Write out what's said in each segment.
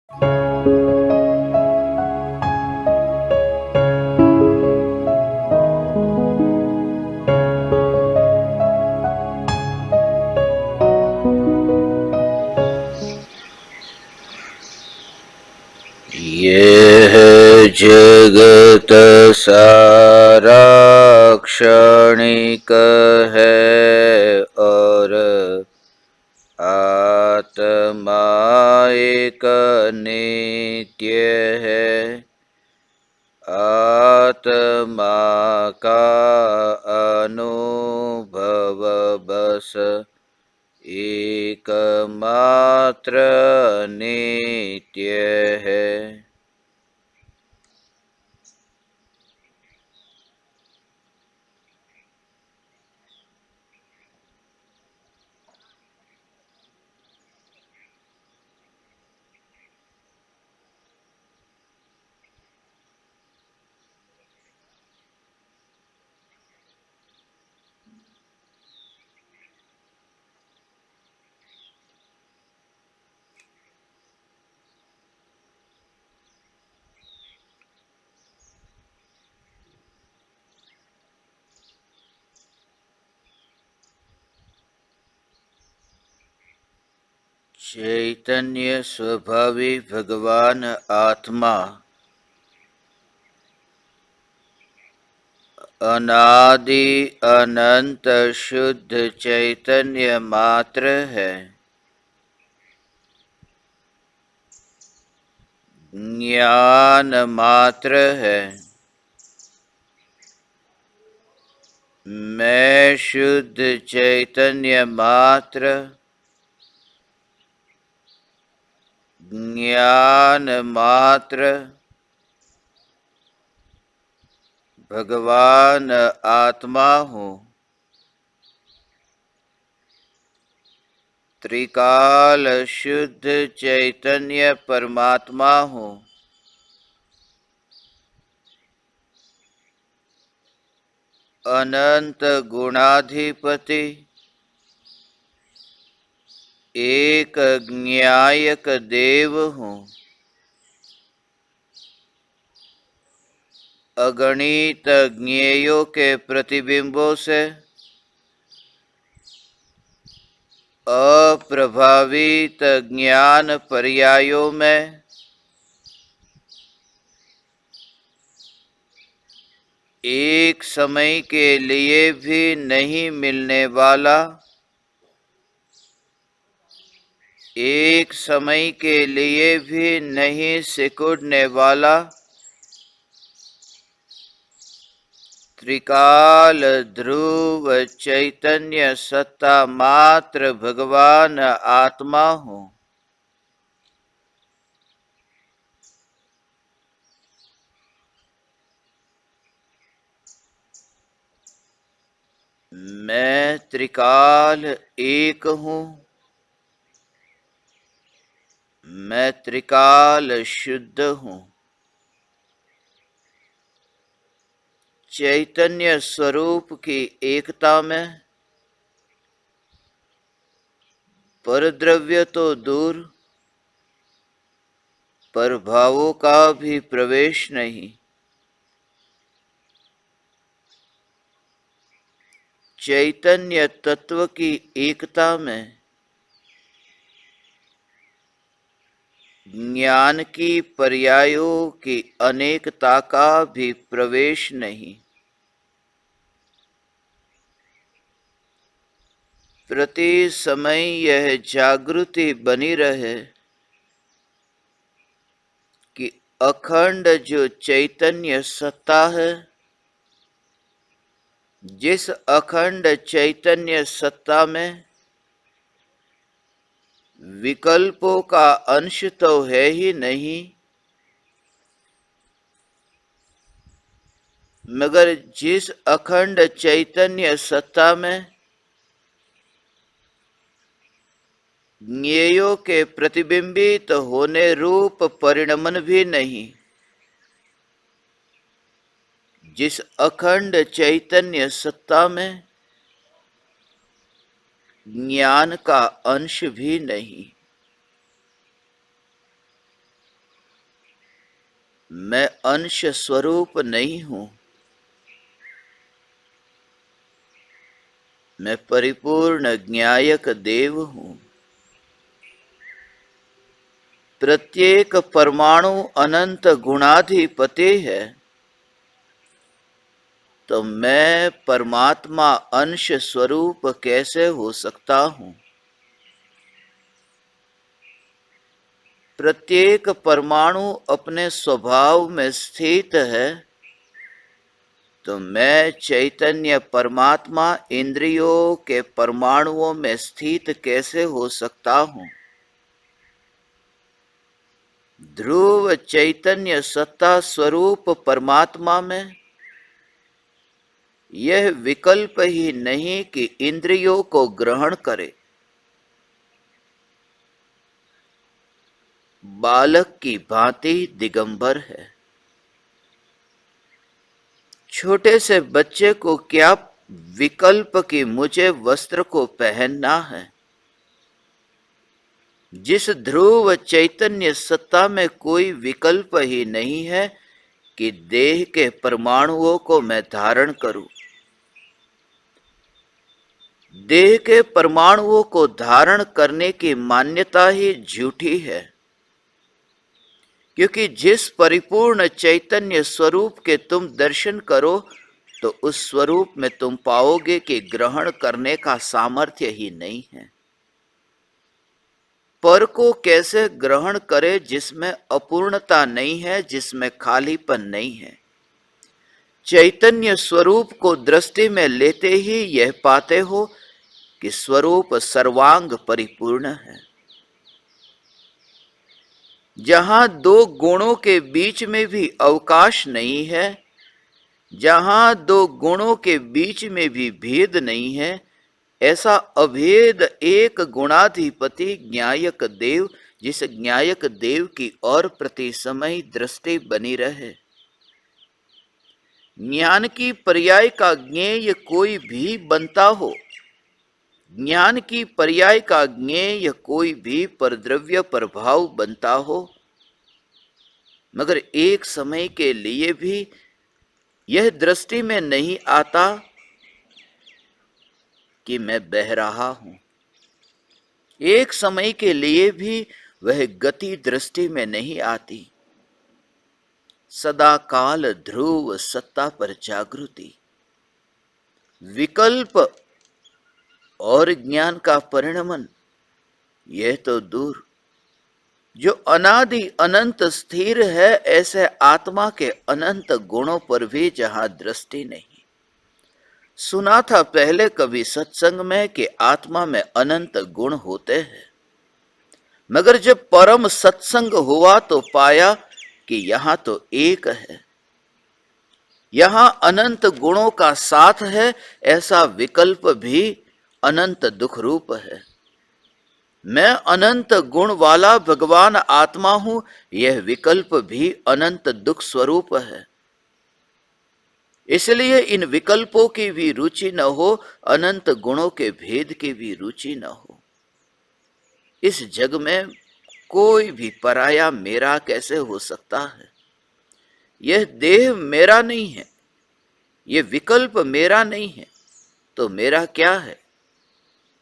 यह जगत सारा क्षणिक है और आत्मा एक नित्य है। आत्मा का अनुभव बस एकमात्र नित्य है। चैतन्य स्वभावी भगवान आत्मा अनादि अनंत शुद्ध चैतन्य मात्र है। ज्ञान मात्र है। मैं शुद्ध चैतन्य मात्र ज्ञान मात्र भगवान आत्मा हूँ। त्रिकाल शुद्ध चैतन्य परमात्मा हूँ। अनंत गुणाधिपति एक ज्ञायक देव हूँ। अगणित ज्ञेयों के प्रतिबिंबों से अप्रभावित ज्ञान पर्यायों में एक समय के लिए भी नहीं मिलने वाला, एक समय के लिए भी नहीं सिकुड़ने वाला त्रिकाल ध्रुव चैतन्य सत्ता मात्र भगवान आत्मा हूँ। मैं त्रिकाल एक हूँ। मैं त्रिकाल शुद्ध हूँ। चैतन्य स्वरूप की एकता में परद्रव्य तो दूर, परभावों का भी प्रवेश नहीं। चैतन्य तत्व की एकता में ज्ञान की पर्यायों की अनेकता का भी प्रवेश नहीं। प्रति समय यह जागृति बनी रहे कि अखंड जो चैतन्य सत्ता है, जिस अखंड चैतन्य सत्ता में विकल्पों का अंश तो है ही नहीं, मगर जिस अखंड चैतन्य सत्ता में ज्ञेयों के प्रतिबिंबित होने रूप परिणमन भी नहीं, जिस अखंड चैतन्य सत्ता में ज्ञान का अंश भी नहीं। मैं अंश स्वरूप नहीं हूं, मैं परिपूर्ण ज्ञायक देव हूं। प्रत्येक परमाणु अनंत गुणाधिपति है, तो मैं परमात्मा अंश स्वरूप कैसे हो सकता हूं? प्रत्येक परमाणु अपने स्वभाव में स्थित है, तो मैं चैतन्य परमात्मा इंद्रियों के परमाणुओं में स्थित कैसे हो सकता हूं? ध्रुव चैतन्य सत्ता स्वरूप परमात्मा में यह विकल्प ही नहीं कि इंद्रियों को ग्रहण करे। बालक की भांति दिगंबर है। छोटे से बच्चे को क्या विकल्प कि मुझे वस्त्र को पहनना है। जिस ध्रुव चैतन्य सत्ता में कोई विकल्प ही नहीं है कि देह के परमाणुओं को मैं धारण करूं। देह के परमाणुओं को धारण करने की मान्यता ही झूठी है, क्योंकि जिस परिपूर्ण चैतन्य स्वरूप के तुम दर्शन करो, तो उस स्वरूप में तुम पाओगे कि ग्रहण करने का सामर्थ्य ही नहीं है। पर को कैसे ग्रहण करे जिसमें अपूर्णता नहीं है, जिसमें खालीपन नहीं है। चैतन्य स्वरूप को दृष्टि में लेते ही यह पाते हो कि स्वरूप सर्वांग परिपूर्ण है। जहां दो गुणों के बीच में भी अवकाश नहीं है, जहां दो गुणों के बीच में भी भेद नहीं है, ऐसा अभेद एक गुणाधिपति ज्ञायक देव, जिस ज्ञायक देव की और प्रति समय दृष्टि बनी रहे। ज्ञान की पर्याय का ज्ञेय कोई भी बनता हो, ज्ञान की पर्याय का ज्ञेय कोई भी परद्रव्य प्रभाव बनता हो, मगर एक समय के लिए भी यह दृष्टि में नहीं आता कि मैं बह रहा हूं। एक समय के लिए भी वह गति दृष्टि में नहीं आती। सदा काल ध्रुव सत्ता पर जागृति। विकल्प और ज्ञान का परिणमन यह तो दूर, जो अनादि अनंत स्थिर है, ऐसे आत्मा के अनंत गुणों पर भी जहां दृष्टि नहीं। सुना था पहले कभी सत्संग में कि आत्मा में अनंत गुण होते हैं, मगर जब परम सत्संग हुआ तो पाया कि यहां तो एक है। यहां अनंत गुणों का साथ है, ऐसा विकल्प भी अनंत दुख रूप है। मैं अनंत गुण वाला भगवान आत्मा हूं, यह विकल्प भी अनंत दुख स्वरूप है। इसलिए इन विकल्पों की भी रुचि न हो, अनंत गुणों के भेद की भी रुचि न हो। इस जग में कोई भी पराया मेरा कैसे हो सकता है। यह देह मेरा नहीं है, यह विकल्प मेरा नहीं है, तो मेरा क्या है।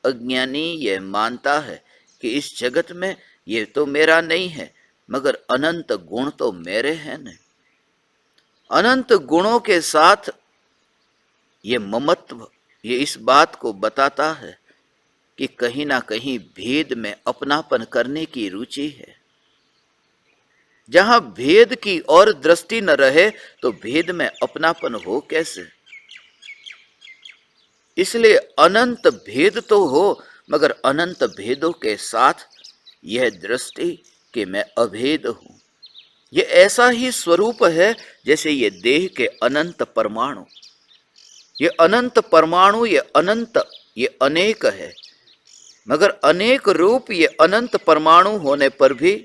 अज्ञानी यह मानता है कि इस जगत में यह तो मेरा नहीं है, मगर अनंत गुण तो मेरे हैं न। अनंत गुणों के साथ ये ममत्व, ये इस बात को बताता है कि कहीं ना कहीं भेद में अपनापन करने की रुचि है। जहां भेद की और दृष्टि न रहे तो भेद में अपनापन हो कैसे। इसलिए अनंत भेद तो हो, मगर अनंत भेदों के साथ यह दृष्टि कि मैं अभेद हूं। ये ऐसा ही स्वरूप है जैसे ये देह के अनंत परमाणु। ये अनंत परमाणु, ये अनंत, ये अनेक है, मगर अनेक रूप ये अनंत परमाणु होने पर भी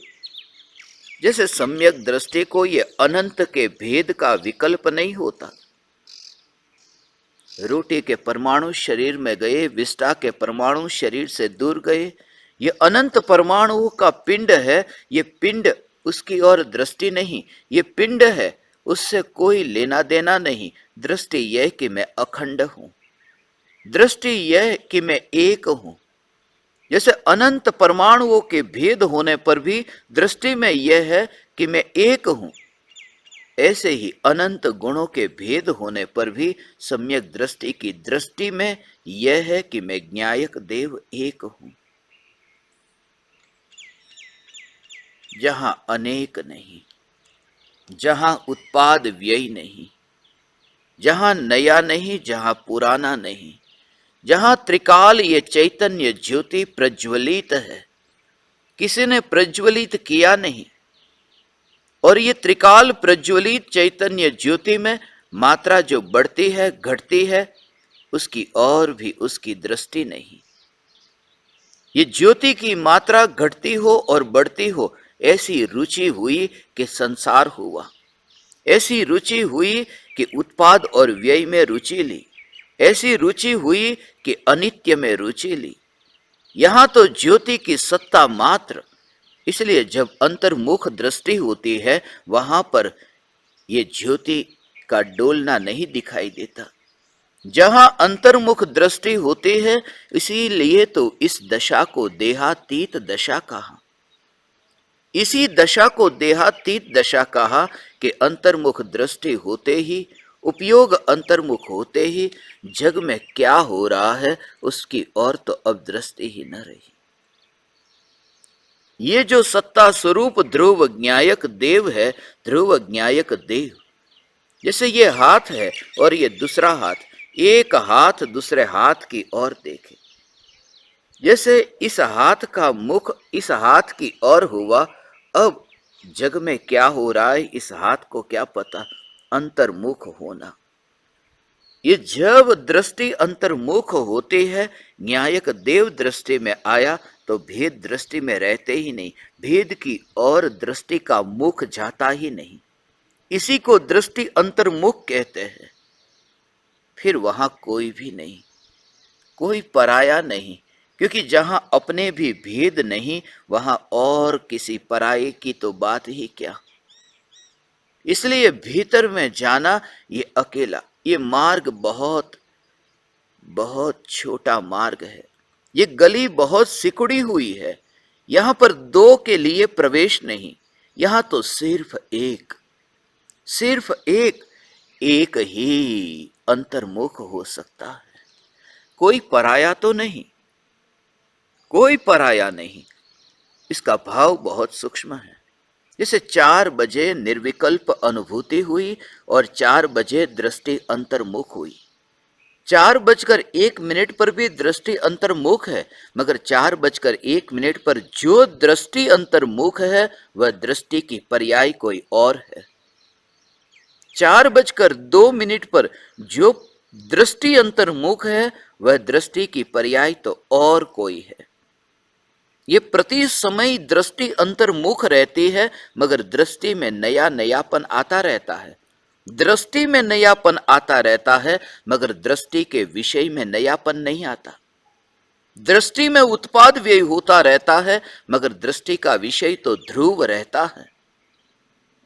जैसे सम्यक दृष्टि को ये अनंत के भेद का विकल्प नहीं होता। रोटी के परमाणु शरीर में गए, विष्ठा के परमाणु शरीर से दूर गए। ये अनंत परमाणु का पिंड है। ये पिंड उसकी ओर दृष्टि नहीं, ये पिंड है, उससे कोई लेना देना नहीं। दृष्टि यह कि मैं अखंड हूं, दृष्टि यह कि मैं एक हूं। जैसे अनंत परमाणुओं के भेद होने पर भी दृष्टि में यह है कि मैं एक हूं, ऐसे ही अनंत गुणों के भेद होने पर भी सम्यक दृष्टि की दृष्टि में यह है कि मैं ज्ञायक देव एक हूं। जहां अनेक नहीं, जहां उत्पाद व्यय नहीं, जहां नया नहीं, जहां पुराना नहीं, जहां त्रिकाल ये चैतन्य ज्योति प्रज्वलित है, किसी ने प्रज्वलित किया नहीं। और ये त्रिकाल प्रज्वलित चैतन्य ज्योति में मात्रा जो बढ़ती है घटती है, उसकी और भी उसकी दृष्टि नहीं। ये ज्योति की मात्रा घटती हो और बढ़ती हो, ऐसी रुचि हुई कि संसार हुआ, ऐसी रुचि हुई कि उत्पाद और व्यय में रुचि ली, ऐसी रुचि हुई कि अनित्य में रुचि ली। यहां तो ज्योति की सत्ता मात्र, इसलिए जब अंतर्मुख दृष्टि होती है वहां पर ये ज्योति का डोलना नहीं दिखाई देता। जहां अंतर्मुख दृष्टि होती है, इसीलिए तो इस दशा को देहातीत दशा कहा। इसी दशा को देहातीत दशा कहा कि अंतर्मुख दृष्टि होते ही, उपयोग अंतर्मुख होते ही जग में क्या हो रहा है उसकी और तो अब दृष्टि ही न रही। ये जो सत्ता स्वरूप ध्रुव ज्ञायक देव है, ध्रुव ज्ञायक देव, जैसे ये हाथ है और ये दूसरा हाथ, एक हाथ दूसरे हाथ की ओर देखे, जैसे इस हाथ का मुख इस हाथ की ओर हुआ, अब जग में क्या हो रहा है इस हाथ को क्या पता, अंतर्मुख होना। ये जब दृष्टि अंतर्मुख होती है, न्यायक देव दृष्टि में आया तो भेद दृष्टि में रहते ही नहीं, भेद की और दृष्टि का मुख जाता ही नहीं। इसी को दृष्टि अंतर्मुख कहते हैं। फिर वहां कोई भी नहीं, कोई पराया नहीं, क्योंकि जहां अपने भी भेद नहीं वहां और किसी पराये की तो बात ही क्या। इसलिए भीतर में जाना ये अकेला, ये मार्ग बहुत बहुत छोटा मार्ग है, ये गली बहुत सिकुड़ी हुई है। यहां पर दो के लिए प्रवेश नहीं, यहां तो सिर्फ एक, सिर्फ एक, एक ही अंतर्मुख हो सकता है। कोई पराया तो नहीं, कोई पराया नहीं। इसका भाव बहुत सूक्ष्म है। जैसे 4 बजे निर्विकल्प अनुभूति हुई और 4 बजे दृष्टि अंतर्मुख हुई। 4:01 पर भी दृष्टि अंतर्मुख है, मगर 4:01 पर जो दृष्टि अंतर्मुख है वह दृष्टि की पर्याय कोई और है। 4:02 पर जो दृष्टि अंतर्मुख है वह दृष्टि की पर्याय तो और कोई है। ये प्रति समय दृष्टि अंतर्मुख रहती है, मगर दृष्टि में नया नयापन आता रहता है। दृष्टि में नयापन आता रहता है, मगर दृष्टि के विषय में नयापन नहीं आता। दृष्टि में उत्पाद व्यय होता रहता है, मगर दृष्टि का विषय तो ध्रुव रहता है।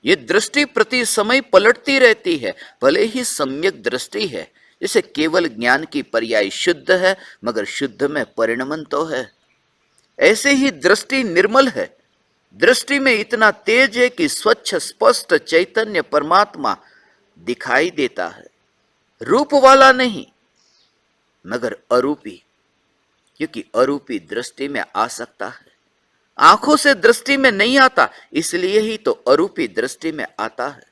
ये दृष्टि प्रति समय पलटती रहती है, भले ही सम्यक दृष्टि है। जैसे केवल ज्ञान की पर्याय शुद्ध है, मगर शुद्ध में परिणमन तो है। ऐसे ही दृष्टि निर्मल है, दृष्टि में इतना तेज है कि स्वच्छ स्पष्ट चैतन्य परमात्मा दिखाई देता है। रूप वाला नहीं, मगर अरूपी, क्योंकि अरूपी दृष्टि में आ सकता है। आंखों से दृष्टि में नहीं आता, इसलिए ही तो अरूपी दृष्टि में आता है।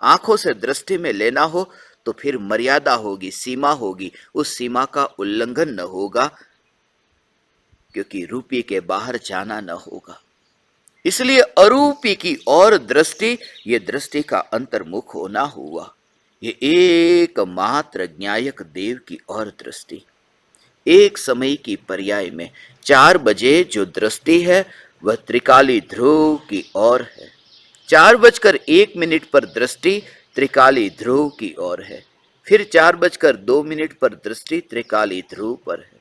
आंखों से दृष्टि में लेना हो तो फिर मर्यादा होगी, सीमा होगी, उस सीमा का उल्लंघन न होगा, क्योंकि रूपी के बाहर जाना न होगा। इसलिए अरूपी की और दृष्टि, ये दृष्टि का अंतर्मुख होना हुआ। ये एकमात्र ज्ञायक देव की और दृष्टि, एक समय की पर्याय में 4 बजे जो दृष्टि है वह त्रिकाली ध्रुव की ओर है। 4:01 पर दृष्टि त्रिकाली ध्रुव की ओर है, फिर 4:02 पर दृष्टि त्रिकाली ध्रुव पर है।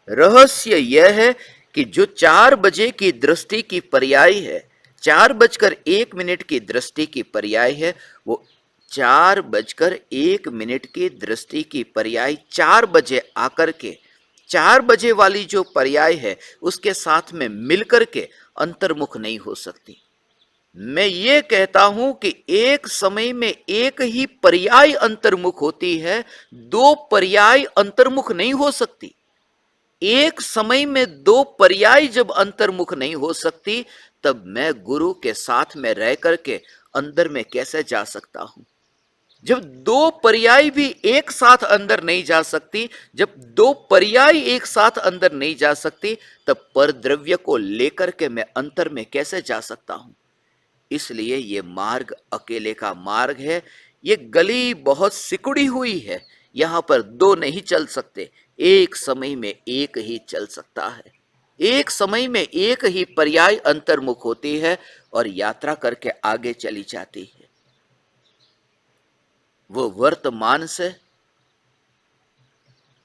रहस्य यह है कि जो 4 बजे की दृष्टि की पर्याय है, 4:01 की दृष्टि की पर्याय है वो 4:01 की दृष्टि की पर्याय 4 बजे आकर के 4 बजे वाली जो पर्याय है उसके साथ में मिलकर के अंतर्मुख नहीं हो सकती। मैं ये कहता हूं कि एक समय में एक ही पर्याय अंतर्मुख होती है, दो पर्याय अंतर्मुख नहीं हो सकती। एक समय में दो पर्याय जब अंतर्मुख नहीं हो सकती, तब मैं गुरु के साथ में रह करके अंदर में कैसे जा सकता हूं। जब दो पर्याय भी एक साथ अंदर नहीं जा सकती, जब दो पर्याय एक साथ अंदर नहीं जा सकती, तब परद्रव्य को लेकर के मैं अंतर में कैसे जा सकता हूं। इसलिए ये मार्ग अकेले का मार्ग है। ये गली बहुत सिकुड़ी हुई है, यहां पर दो नहीं चल सकते, एक समय में एक ही चल सकता है। एक समय में एक ही पर्याय अंतर्मुख होती है और यात्रा करके आगे चली जाती है। वो वर्तमान से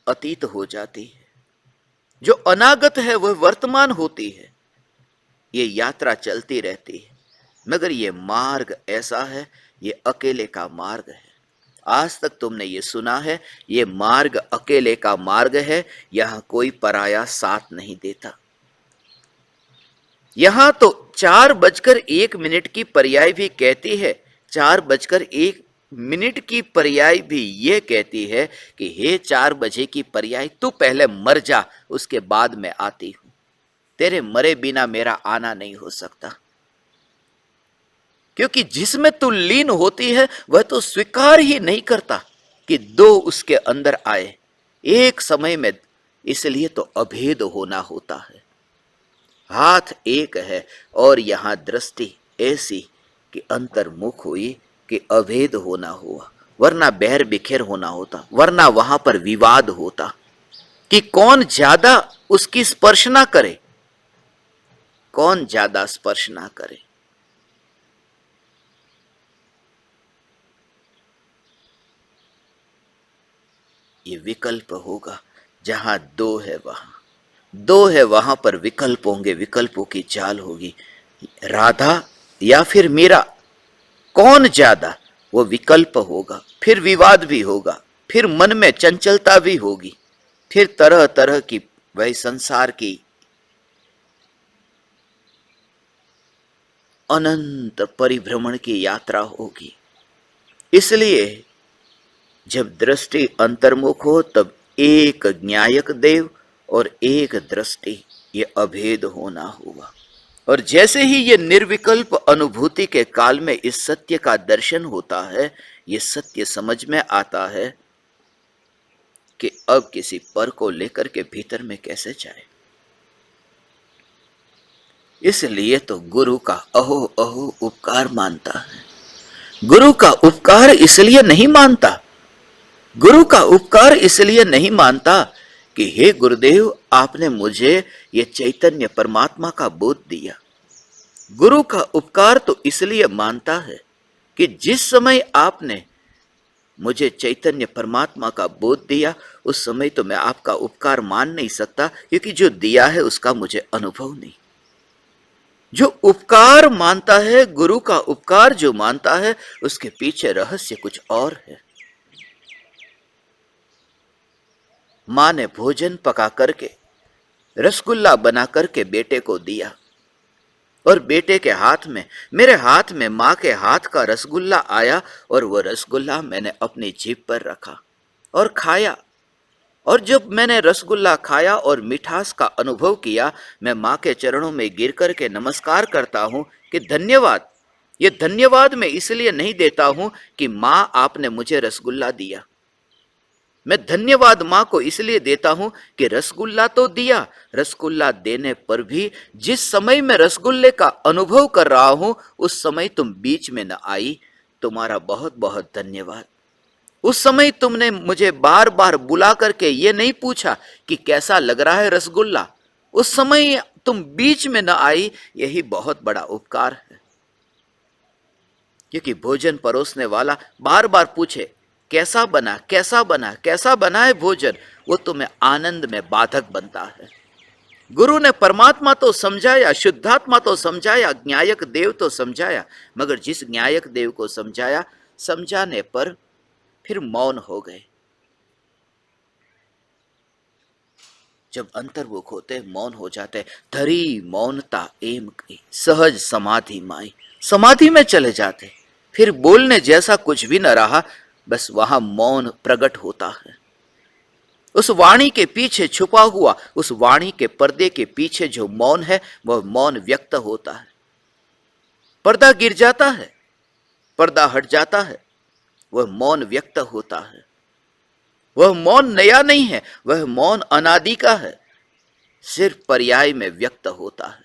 अतीत हो जाती है, जो अनागत है वह वर्तमान होती है। ये यात्रा चलती रहती है, मगर ये मार्ग ऐसा है, ये अकेले का मार्ग है। आज तक तुमने ये सुना है, ये मार्ग अकेले का मार्ग है, यहां कोई पराया साथ नहीं देता। यहां तो 4:01 की पर्याय भी कहती है, 4:01 की पर्याय भी ये कहती है कि हे 4 बजे की पर्याय, तू पहले मर जा, उसके बाद मैं आती हूं। तेरे मरे बिना मेरा आना नहीं हो सकता, क्योंकि जिसमें तू लीन होती है वह तो स्वीकार ही नहीं करता कि दो उसके अंदर आए एक समय में। इसलिए तो अभेद होना होता है। हाथ एक है और यहां दृष्टि ऐसी कि अंतर्मुख हुई कि अभेद होना हुआ, वरना बहर बिखेर होना होता, वरना वहां पर विवाद होता कि कौन ज्यादा उसकी स्पर्श ना करे, कौन ज्यादा स्पर्श ना करे। ये विकल्प होगा, जहां दो है वहां पर विकल्प होंगे, विकल्पों की चाल होगी। राधा या फिर मीरा, कौन ज्यादा, वो विकल्प होगा। फिर विवाद भी होगा, फिर मन में चंचलता भी होगी, फिर तरह तरह की वही संसार की अनंत परिभ्रमण की यात्रा होगी। इसलिए जब दृष्टि अंतर्मुख हो तब एक न्यायक देव और एक दृष्टि, ये अभेद होना हुआ। और जैसे ही ये निर्विकल्प अनुभूति के काल में इस सत्य का दर्शन होता है, ये सत्य समझ में आता है कि अब किसी पर को लेकर के भीतर में कैसे जाए। इसलिए तो गुरु का अहो अहो उपकार मानता है। गुरु का उपकार इसलिए नहीं मानता, गुरु का उपकार इसलिए नहीं मानता कि हे गुरुदेव, आपने मुझे ये चैतन्य परमात्मा का बोध दिया। गुरु का उपकार तो इसलिए मानता है कि जिस समय आपने मुझे चैतन्य परमात्मा का बोध दिया, उस समय तो मैं आपका उपकार मान नहीं सकता, क्योंकि जो दिया है उसका मुझे अनुभव नहीं। जो उपकार मानता है, गुरु का उपकार जो मानता है, उसके पीछे रहस्य कुछ और है। मां ने भोजन पका करके रसगुल्ला बना करके बेटे को दिया, और बेटे के हाथ में, मेरे हाथ में मां के हाथ का रसगुल्ला आया, और वह रसगुल्ला मैंने अपनी जीभ पर रखा और खाया। और जब मैंने रसगुल्ला खाया और मिठास का अनुभव किया, मैं मां के चरणों में गिर करके नमस्कार करता हूं कि धन्यवाद। ये धन्यवाद मैं इसलिए नहीं देता हूं कि मां आपने मुझे रसगुल्ला दिया, मैं धन्यवाद मां को इसलिए देता हूं कि रसगुल्ला तो दिया, रसगुल्ला देने पर भी जिस समय मैं रसगुल्ले का अनुभव कर रहा हूं, उस समय तुम बीच में न आई, तुम्हारा बहुत बहुत धन्यवाद। उस समय तुमने मुझे बार बार बुला करके ये नहीं पूछा कि कैसा लग रहा है रसगुल्ला, उस समय तुम बीच में न आई, यही बहुत बड़ा उपकार है। क्योंकि भोजन परोसने वाला बार बार पूछे कैसा बना, कैसा बना, कैसा बना है भोजन, वो तुम्हें आनंद में बाधक बनता है। गुरु ने परमात्मा तो समझाया, शुद्धात्मा तो समझाया, न्यायक देव तो समझाया, मगर जिस न्यायक देव को समझाया, समझाने पर फिर मौन हो गए। जब अंतर्मुख होते मौन हो जाते, धरी मौनता एम की सहज समाधि माई, समाधि में चले जाते, फिर बोलने जैसा कुछ भी न रहा, बस वहां मौन प्रकट होता है। उस वाणी के पीछे छुपा हुआ, उस वाणी के पर्दे के पीछे जो मौन है, वह मौन व्यक्त होता है। पर्दा गिर जाता है, पर्दा हट जाता है, वह मौन व्यक्त होता है। वह मौन नया नहीं है, वह मौन अनादि का है, सिर्फ पर्याय में व्यक्त होता है।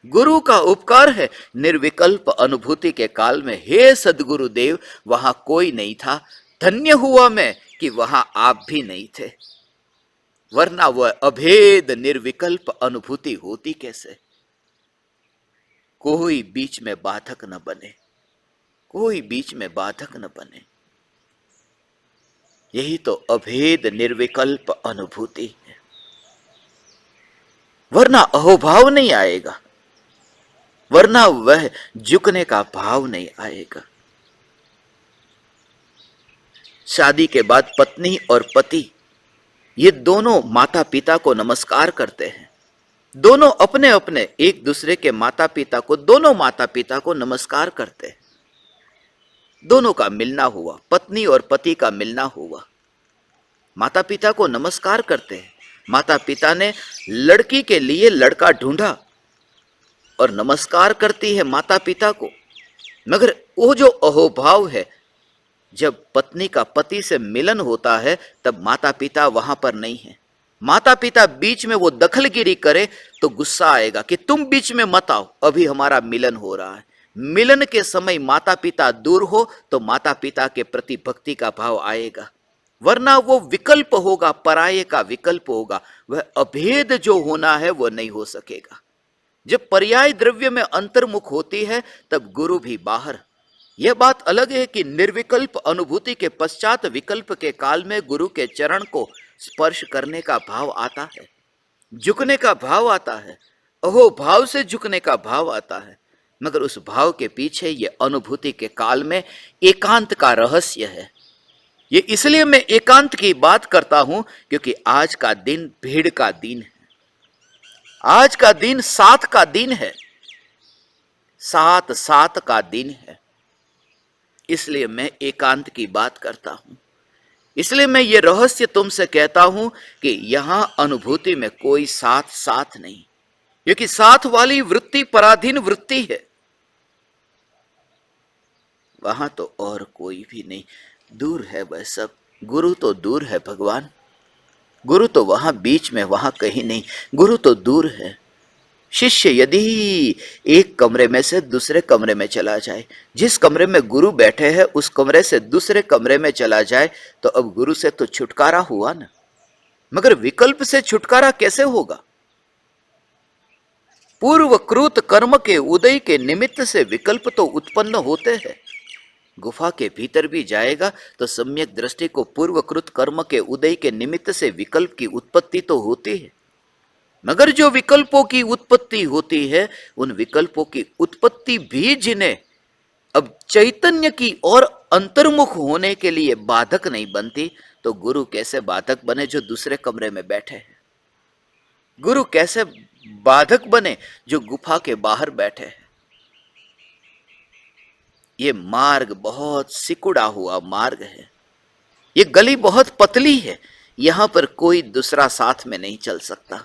गुरु का उपकार है निर्विकल्प अनुभूति के काल में, हे सदगुरु देव वहां कोई नहीं था, धन्य हुआ मैं कि वहां आप भी नहीं थे, वरना वह अभेद निर्विकल्प अनुभूति होती कैसे। कोई बीच में बाधक न बने, कोई बीच में बाधक न बने, यही तो अभेद निर्विकल्प अनुभूति है, वरना अहोभाव नहीं आएगा, वरना वह झुकने का भाव नहीं आएगा। शादी के बाद पत्नी और पति ये दोनों माता पिता को नमस्कार करते हैं, दोनों अपने अपने एक दूसरे के माता पिता को, दोनों माता पिता को नमस्कार करते हैं। दोनों का मिलना हुआ, पत्नी और पति का मिलना हुआ, माता पिता को नमस्कार करते हैं। माता पिता ने लड़की के लिए लड़का ढूंढा और नमस्कार करती है माता पिता को, मगर वो जो अहोभाव है, जब पत्नी का पति से मिलन होता है तब माता पिता वहां पर नहीं है। माता पिता बीच में वो दखलगिरी करे तो गुस्सा आएगा कि तुम बीच में मत आओ, अभी हमारा मिलन हो रहा है। मिलन के समय माता पिता दूर हो तो माता पिता के प्रति भक्ति का भाव आएगा, वरना वो विकल्प होगा, पराये का विकल्प होगा, वह अभेद जो होना है वो नहीं हो सकेगा। जब पर्याय द्रव्य में अंतर्मुख होती है तब गुरु भी बाहर। यह बात अलग है कि निर्विकल्प अनुभूति के पश्चात विकल्प के काल में गुरु के चरण को स्पर्श करने का भाव आता है, झुकने का भाव आता है, अहो भाव से झुकने का भाव आता है, मगर उस भाव के पीछे ये अनुभूति के काल में एकांत का रहस्य है। ये इसलिए मैं एकांत की बात करता हूं क्योंकि आज का दिन भीड़ का दिन है, आज का दिन साथ का दिन है, साथ साथ का दिन है, इसलिए मैं एकांत की बात करता हूं। इसलिए मैं ये रहस्य तुमसे कहता हूं कि यहां अनुभूति में कोई साथ साथ नहीं, क्योंकि साथ वाली वृत्ति पराधीन वृत्ति है, वहां तो और कोई भी नहीं, दूर है वह सब। गुरु तो दूर है भगवान, गुरु तो वहां बीच में, वहां कहीं नहीं, गुरु तो दूर है। शिष्य यदि एक कमरे में से दूसरे कमरे में चला जाए, जिस कमरे में गुरु बैठे हैं उस कमरे से दूसरे कमरे में चला जाए तो अब गुरु से तो छुटकारा हुआ ना, मगर विकल्प से छुटकारा कैसे होगा। पूर्वकृत कर्म के उदय के निमित्त से विकल्प तो उत्पन्न होते हैं। गुफा के भीतर भी जाएगा तो सम्यक दृष्टि को पूर्वकृत कर्म के उदय के निमित्त से विकल्प की उत्पत्ति तो होती है, मगर जो विकल्पों की उत्पत्ति होती है उन विकल्पों की उत्पत्ति भी जिन्हें अब चैतन्य की और अंतर्मुख होने के लिए बाधक नहीं बनती, तो गुरु कैसे बाधक बने जो दूसरे कमरे में बैठे हैं। गुरु कैसे बाधक बने जो गुफा के बाहर बैठे हैं। ये मार्ग बहुत सिकुड़ा हुआ मार्ग है, ये गली बहुत पतली है, यहां पर कोई दूसरा साथ में नहीं चल सकता।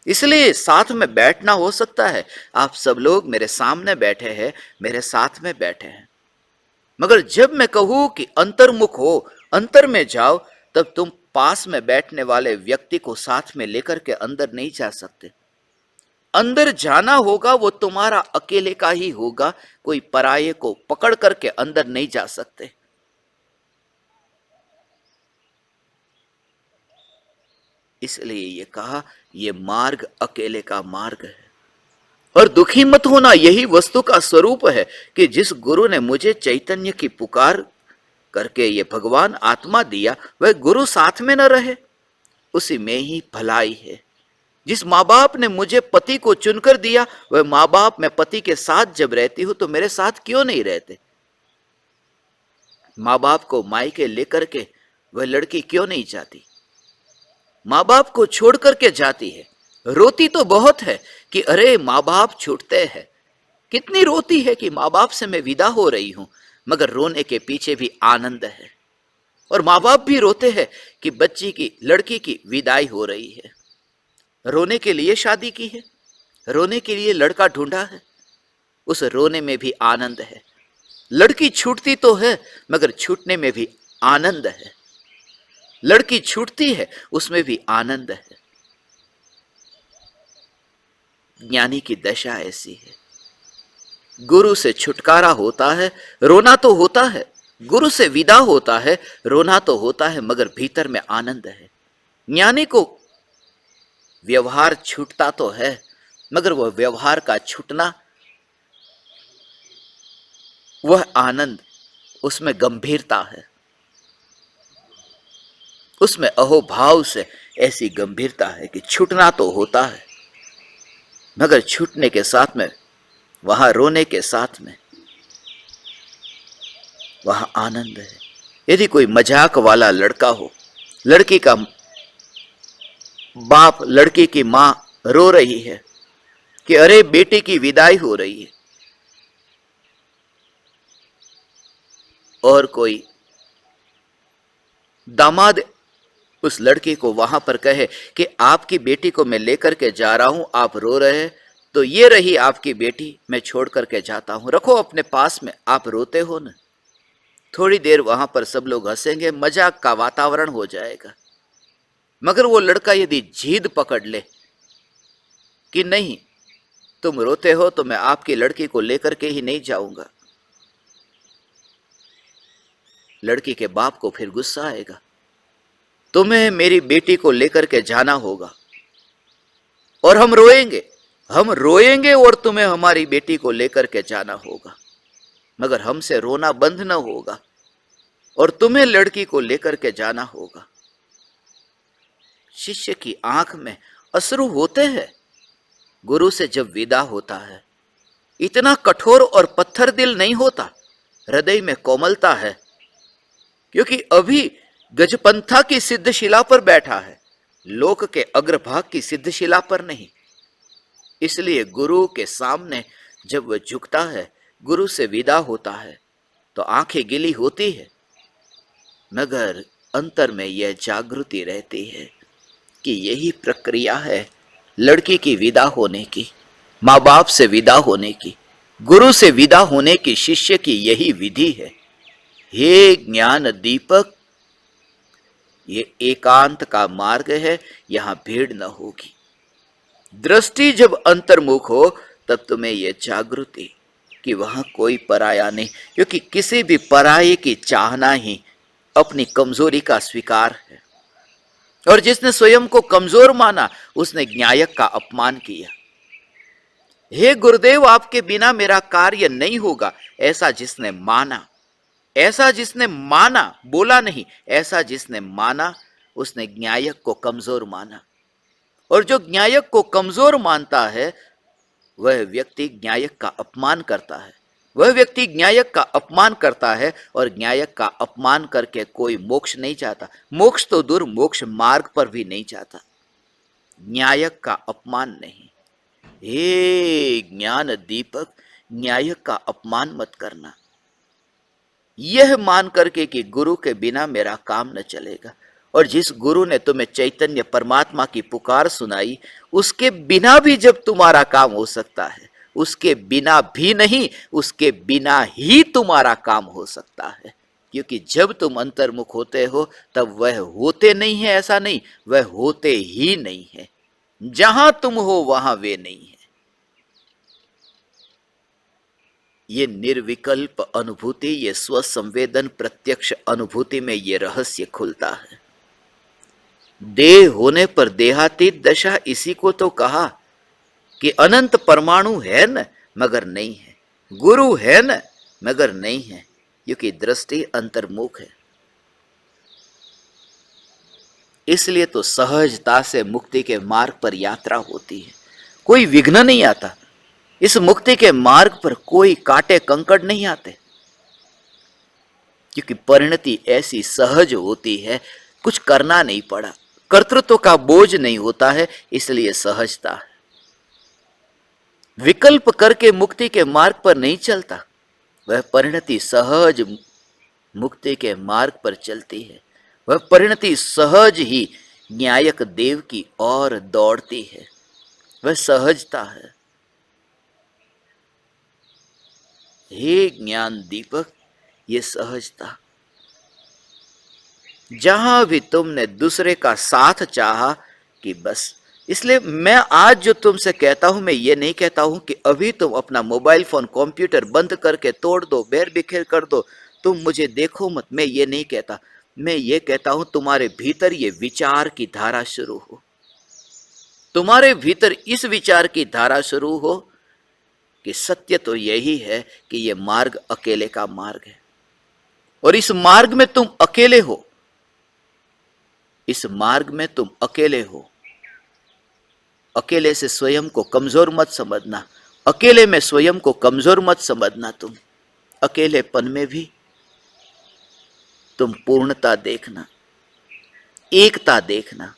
इसलिए साथ में बैठना हो सकता है, आप सब लोग मेरे सामने बैठे हैं, मेरे साथ में बैठे हैं, मगर जब मैं कहूं कि अंतर्मुख हो, अंतर में जाओ, तब तुम पास में बैठने वाले व्यक्ति को साथ में लेकर के अंदर नहीं जा सकते। अंदर जाना होगा वो तुम्हारा अकेले का ही होगा, कोई पराये को पकड़ करके अंदर नहीं जा सकते। इसलिए ये कहा ये मार्ग अकेले का मार्ग है। और दुखी मत होना, यही वस्तु का स्वरूप है कि जिस गुरु ने मुझे चैतन्य की पुकार करके ये भगवान आत्मा दिया, वह गुरु साथ में न रहे, उसी में ही भलाई है। जिस माँ बाप ने मुझे पति को चुनकर दिया, वह माँ बाप मैं पति के साथ जब रहती हूं तो मेरे साथ क्यों नहीं रहते? माँ बाप को मायके लेकर के वह लड़की क्यों नहीं जाती? माँ बाप को छोड़ करके जाती है। रोती तो बहुत है कि अरे माँ बाप छूटते हैं, कितनी रोती है कि माँ बाप से मैं विदा हो रही हूं, मगर रोने के पीछे भी आनंद है। और माँ बाप भी रोते हैं कि बच्ची की, लड़की की विदाई हो रही है। रोने के लिए शादी की है, रोने के लिए लड़का ढूंढा है, उस रोने में भी आनंद है। लड़की छूटती तो है मगर छूटने में भी आनंद है। लड़की छूटती है उसमें भी आनंद है। ज्ञानी की दशा ऐसी है। गुरु से छुटकारा होता है, रोना तो होता है। गुरु से विदा होता है, रोना तो होता है, मगर भीतर में आनंद है। ज्ञानी को व्यवहार छूटता तो है, मगर वह व्यवहार का छूटना, वह आनंद, उसमें गंभीरता है, उसमें अहोभाव से ऐसी गंभीरता है कि छूटना तो होता है, मगर छूटने के साथ में, वहां रोने के साथ में, वहां आनंद है। यदि कोई मजाक वाला लड़का हो, लड़की का बाप, लड़की की मां रो रही है कि अरे बेटे की विदाई हो रही है, और कोई दामाद उस लड़की को वहां पर कहे कि आपकी बेटी को मैं लेकर के जा रहा हूं, आप रो रहे हैं, तो ये रही आपकी बेटी, मैं छोड़ करके जाता हूं, रखो अपने पास में, आप रोते हो ना। थोड़ी देर वहां पर सब लोग हंसेंगे, मजाक का वातावरण हो जाएगा। मगर वो लड़का यदि जिद पकड़ ले कि नहीं, तुम रोते हो तो मैं आपकी लड़की को लेकर के ही नहीं जाऊंगा, लड़की के बाप को फिर गुस्सा आएगा। तुम्हें मेरी बेटी को लेकर के जाना होगा और हम रोएंगे और तुम्हें हमारी बेटी को लेकर के जाना होगा, मगर हमसे रोना बंद न होगा और तुम्हें लड़की को लेकर के जाना होगा। शिष्य की आंख में अश्रु होते हैं गुरु से जब विदा होता है। इतना कठोर और पत्थर दिल नहीं होता, हृदय में कोमलता है, क्योंकि अभी गजपंथा की सिद्धशिला पर बैठा है, लोक के अग्रभाग की सिद्धशिला पर नहीं। इसलिए गुरु के सामने जब वह झुकता है, गुरु से विदा होता है, तो आंखें गीली होती है, मगर अंतर में यह जागृति रहती है कि यही प्रक्रिया है लड़की की विदा होने की, माँ बाप से विदा होने की, गुरु से विदा होने की। शिष्य की यही विधि है। हे ज्ञान दीपक, ये एकांत का मार्ग है, यहां भीड़ न होगी। दृष्टि जब अंतर्मुख हो तब तुम्हें यह जागृति कि वहां कोई पराया नहीं, क्योंकि किसी भी पराये की चाहना ही अपनी कमजोरी का स्वीकार है। और जिसने स्वयं को कमजोर माना, उसने न्यायक का अपमान किया। हे गुरुदेव, आपके बिना मेरा कार्य नहीं होगा, ऐसा जिसने माना, ऐसा जिसने माना, बोला नहीं, ऐसा जिसने माना, उसने न्यायक को कमजोर माना। और जो न्यायक को कमजोर मानता है, वह व्यक्ति न्यायक का अपमान करता है। वह व्यक्ति न्यायक का अपमान करता है, और न्यायक का अपमान करके कोई मोक्ष नहीं चाहता। मोक्ष तो दूर, मोक्ष मार्ग पर भी नहीं चाहता। न्यायक का अपमान नहीं। हे ज्ञान दीपक, न्यायक का अपमान मत करना, यह मान करके कि गुरु के बिना मेरा काम न चलेगा। और जिस गुरु ने तुम्हें चैतन्य परमात्मा की पुकार सुनाई, उसके बिना भी जब तुम्हारा काम हो सकता है, उसके बिना भी नहीं, उसके बिना ही तुम्हारा काम हो सकता है। क्योंकि जब तुम अंतर्मुख होते हो, तब वह होते नहीं है ऐसा नहीं, वह होते ही नहीं है। जहां तुम हो वहां वे नहीं है। ये निर्विकल्प अनुभूति, ये स्वसंवेदन प्रत्यक्ष अनुभूति में ये रहस्य खुलता है। देह होने पर देहातीत दशा, इसी को तो कहा कि अनंत परमाणु है न मगर नहीं है, गुरु है न मगर नहीं है, क्योंकि दृष्टि अंतर्मुख है। इसलिए तो सहजता से मुक्ति के मार्ग पर यात्रा होती है, कोई विघ्न नहीं आता। इस मुक्ति के मार्ग पर कोई कांटे कंकड़ नहीं आते, क्योंकि परिणति ऐसी सहज होती है, कुछ करना नहीं पड़ा, कर्तृत्व का बोझ नहीं होता है, इसलिए सहजता है। विकल्प करके मुक्ति के मार्ग पर नहीं चलता, वह परिणति सहज मुक्ति के मार्ग पर चलती है। वह परिणति सहज ही न्यायक देव की ओर दौड़ती है, वह सहजता है। हे ज्ञान दीपक, ये सहजता। जहां भी तुमने दूसरे का साथ चाहा कि बस, इसलिए मैं आज जो तुमसे कहता हूं, मैं ये नहीं कहता हूं कि अभी तुम अपना मोबाइल फोन कंप्यूटर बंद करके तोड़ दो, बेर बिखेर कर दो, तुम मुझे देखो मत, मैं ये नहीं कहता। मैं ये कहता हूं तुम्हारे भीतर ये विचार की धारा शुरू हो, तुम्हारे भीतर इस विचार की धारा शुरू हो कि सत्य तो यही है कि ये मार्ग अकेले का मार्ग है, और इस मार्ग में तुम अकेले हो, इस मार्ग में तुम अकेले हो। अकेले से स्वयं को कमजोर मत समझना, अकेले में स्वयं को कमजोर मत समझना। तुम अकेलेपन में भी तुम पूर्णता देखना, एकता देखना।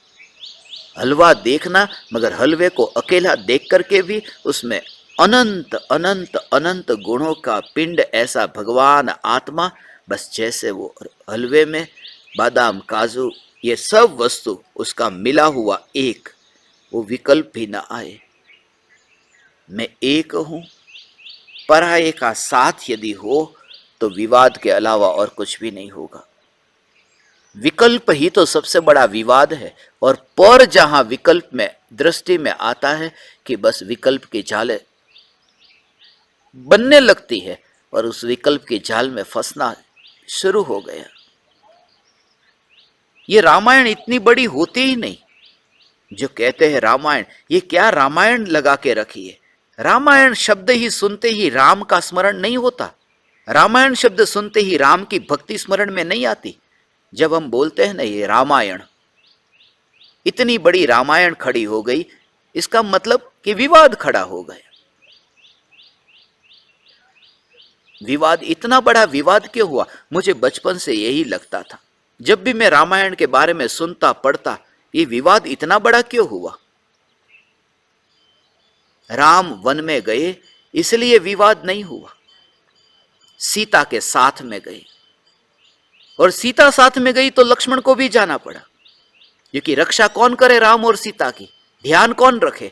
हलवा देखना, मगर हलवे को अकेला देख करके भी उसमें अनंत अनंत अनंत गुणों का पिंड, ऐसा भगवान आत्मा, बस जैसे वो हलवे में बादाम काजू ये सब वस्तु उसका मिला हुआ एक, वो विकल्प भी ना आए। मैं एक हूं, पराये का साथ यदि हो तो विवाद के अलावा और कुछ भी नहीं होगा। विकल्प ही तो सबसे बड़ा विवाद है, और पर जहां विकल्प में दृष्टि में आता है कि बस विकल्प की जाल बनने लगती है और उस विकल्प की जाल में फंसना शुरू हो गया। ये रामायण इतनी बड़ी होती ही नहीं। जो कहते हैं रामायण, ये क्या रामायण लगा के रखी है। रामायण शब्द ही सुनते ही राम का स्मरण नहीं होता, रामायण शब्द सुनते ही राम की भक्ति स्मरण में नहीं आती। जब हम बोलते हैं ना ये रामायण, इतनी बड़ी रामायण खड़ी हो गई, इसका मतलब कि विवाद खड़ा हो गया। विवाद, इतना बड़ा विवाद क्यों हुआ? मुझे बचपन से यही लगता था, जब भी मैं रामायण के बारे में सुनता पढ़ता, ये विवाद इतना बड़ा क्यों हुआ? राम वन में गए इसलिए विवाद नहीं हुआ, सीता के साथ में गए, और सीता साथ में गई तो लक्ष्मण को भी जाना पड़ा, क्योंकि रक्षा कौन करे राम और सीता की, ध्यान कौन रखे?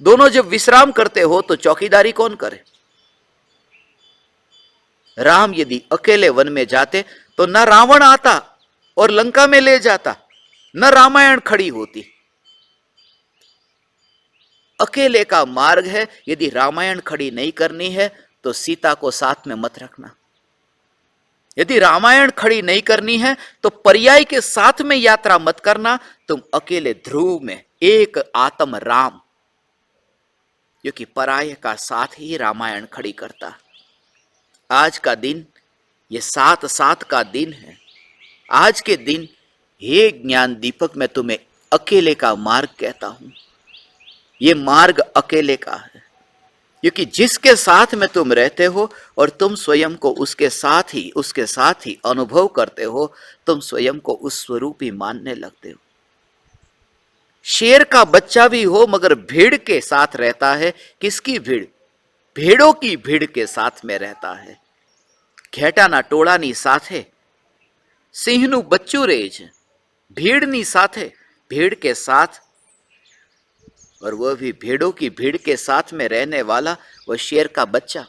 दोनों जब विश्राम करते हो तो चौकीदारी कौन करे? राम यदि अकेले वन में जाते तो न रावण आता और लंका में ले जाता, न रामायण खड़ी होती। अकेले का मार्ग है, यदि रामायण खड़ी नहीं करनी है तो सीता को साथ में मत रखना। यदि रामायण खड़ी नहीं करनी है तो पर्याय के साथ में यात्रा मत करना। तुम अकेले ध्रुव में एक आत्म राम, क्योंकि पराय का साथ ही रामायण खड़ी करता। आज का दिन ये 7/7 का दिन है। आज के दिन हे ज्ञान दीपक, मैं तुम्हें अकेले का मार्ग कहता हूं। ये मार्ग अकेले का है, क्योंकि जिसके साथ में तुम रहते हो और तुम स्वयं को उसके साथ ही अनुभव करते हो, तुम स्वयं को उस स्वरूप ही मानने लगते हो। शेर का बच्चा भी हो मगर भीड़ के साथ रहता है। किसकी भीड़? भेड़ों की भीड़ के साथ में रहता है। घेटाना टोळानी साथे, सिंहनु बच्चू रेज, भीड़नी साथे, भीड़ के साथ, और वह भी भेड़ों की भीड़ के साथ में रहने वाला वह शेर का बच्चा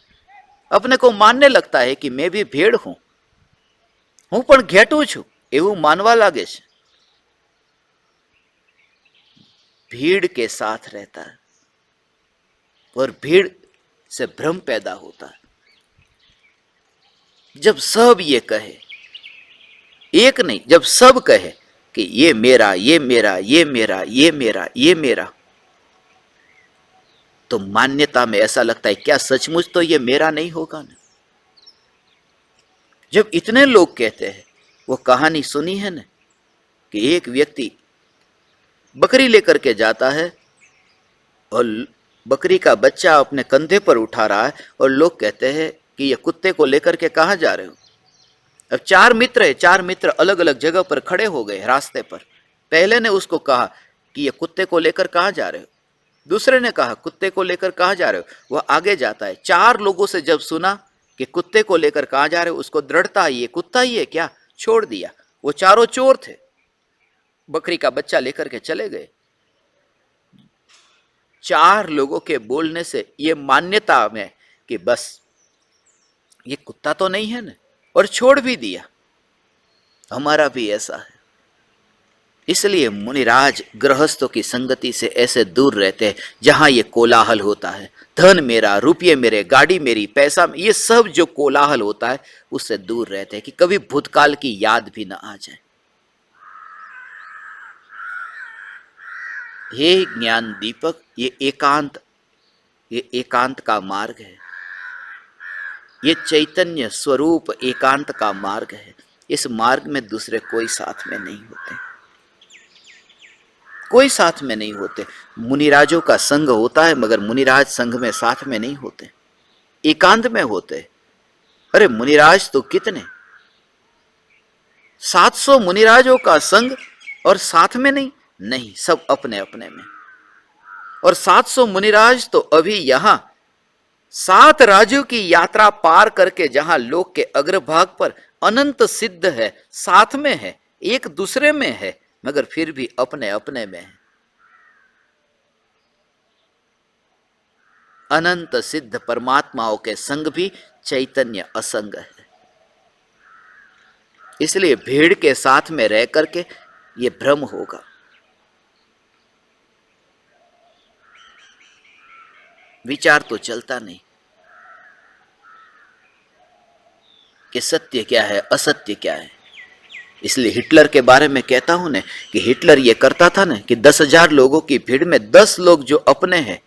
अपने को मानने लगता है कि मैं भी भेड़ हूं, હું પણ ઘેટું છું એવું માનવા લાગે છે। भीड़ के साथ रहता है और भीड़ से भ्रम पैदा होता है। जब सब ये कहे, एक नहीं, जब सब कहे कि ये मेरा, ये मेरा, ये मेरा, ये मेरा, ये मेरा, तो मान्यता में ऐसा लगता है क्या सचमुच तो ये मेरा नहीं होगा ना? जब इतने लोग कहते हैं, वो कहानी सुनी है ना, कि एक व्यक्ति बकरी लेकर के जाता है और बकरी का बच्चा अपने कंधे पर उठा रहा है और लोग कहते हैं कि ये कुत्ते को लेकर के कहाँ जा रहे हो। अब चार मित्र है, चार मित्र अलग अलग जगह पर खड़े हो गए रास्ते पर। पहले ने उसको कहा कि ये कुत्ते को लेकर कहाँ जा रहे हो, दूसरे ने कहा कुत्ते को लेकर कहाँ जा रहे हो। वह आगे जाता है, चार लोगों से जब सुना कि कुत्ते को लेकर कहाँ जा रहे हो, उसको दृढ़ता ये कुत्ता ही है क्या, छोड़ दिया। वो चारों चोर थे, बकरी का बच्चा लेकर के चले गए। चार लोगों के बोलने से ये मान्यता में कि बस ये कुत्ता तो नहीं है ना, और छोड़ भी दिया। हमारा भी ऐसा है। इसलिए मुनिराज गृहस्थों की संगति से ऐसे दूर रहते हैं जहां ये कोलाहल होता है, धन मेरा, रुपये मेरे, गाड़ी मेरी, पैसा, ये सब जो कोलाहल होता है उससे दूर रहते हैं कि कभी भूतकाल की याद भी ना आ जाए। हे ज्ञान दीपक, ये एकांत का मार्ग है, ये चैतन्य स्वरूप एकांत का मार्ग है। इस मार्ग में दूसरे कोई साथ में नहीं होते, कोई साथ में नहीं होते। मुनिराजों का संग होता है मगर मुनिराज संघ में साथ में नहीं होते, एकांत में होते। अरे मुनिराज तो कितने, 700 मुनिराजों का संग और साथ में नहीं, सब अपने अपने में। और 700 मुनिराज तो अभी यहां 7 राज्यों की यात्रा पार करके जहां लोक के अग्रभाग पर अनंत सिद्ध है, साथ में है, एक दूसरे में है, मगर फिर भी अपने अपने में है। अनंत सिद्ध परमात्माओं के संग भी चैतन्य असंग है। इसलिए भीड़ के साथ में रह करके ये भ्रम होगा। विचार तो चलता नहीं कि सत्य क्या है, असत्य क्या है। इसलिए हिटलर के बारे में कहता हूं ना कि हिटलर ये करता था ना कि 10,000 लोगों की भीड़ में 10 लोग जो अपने हैं,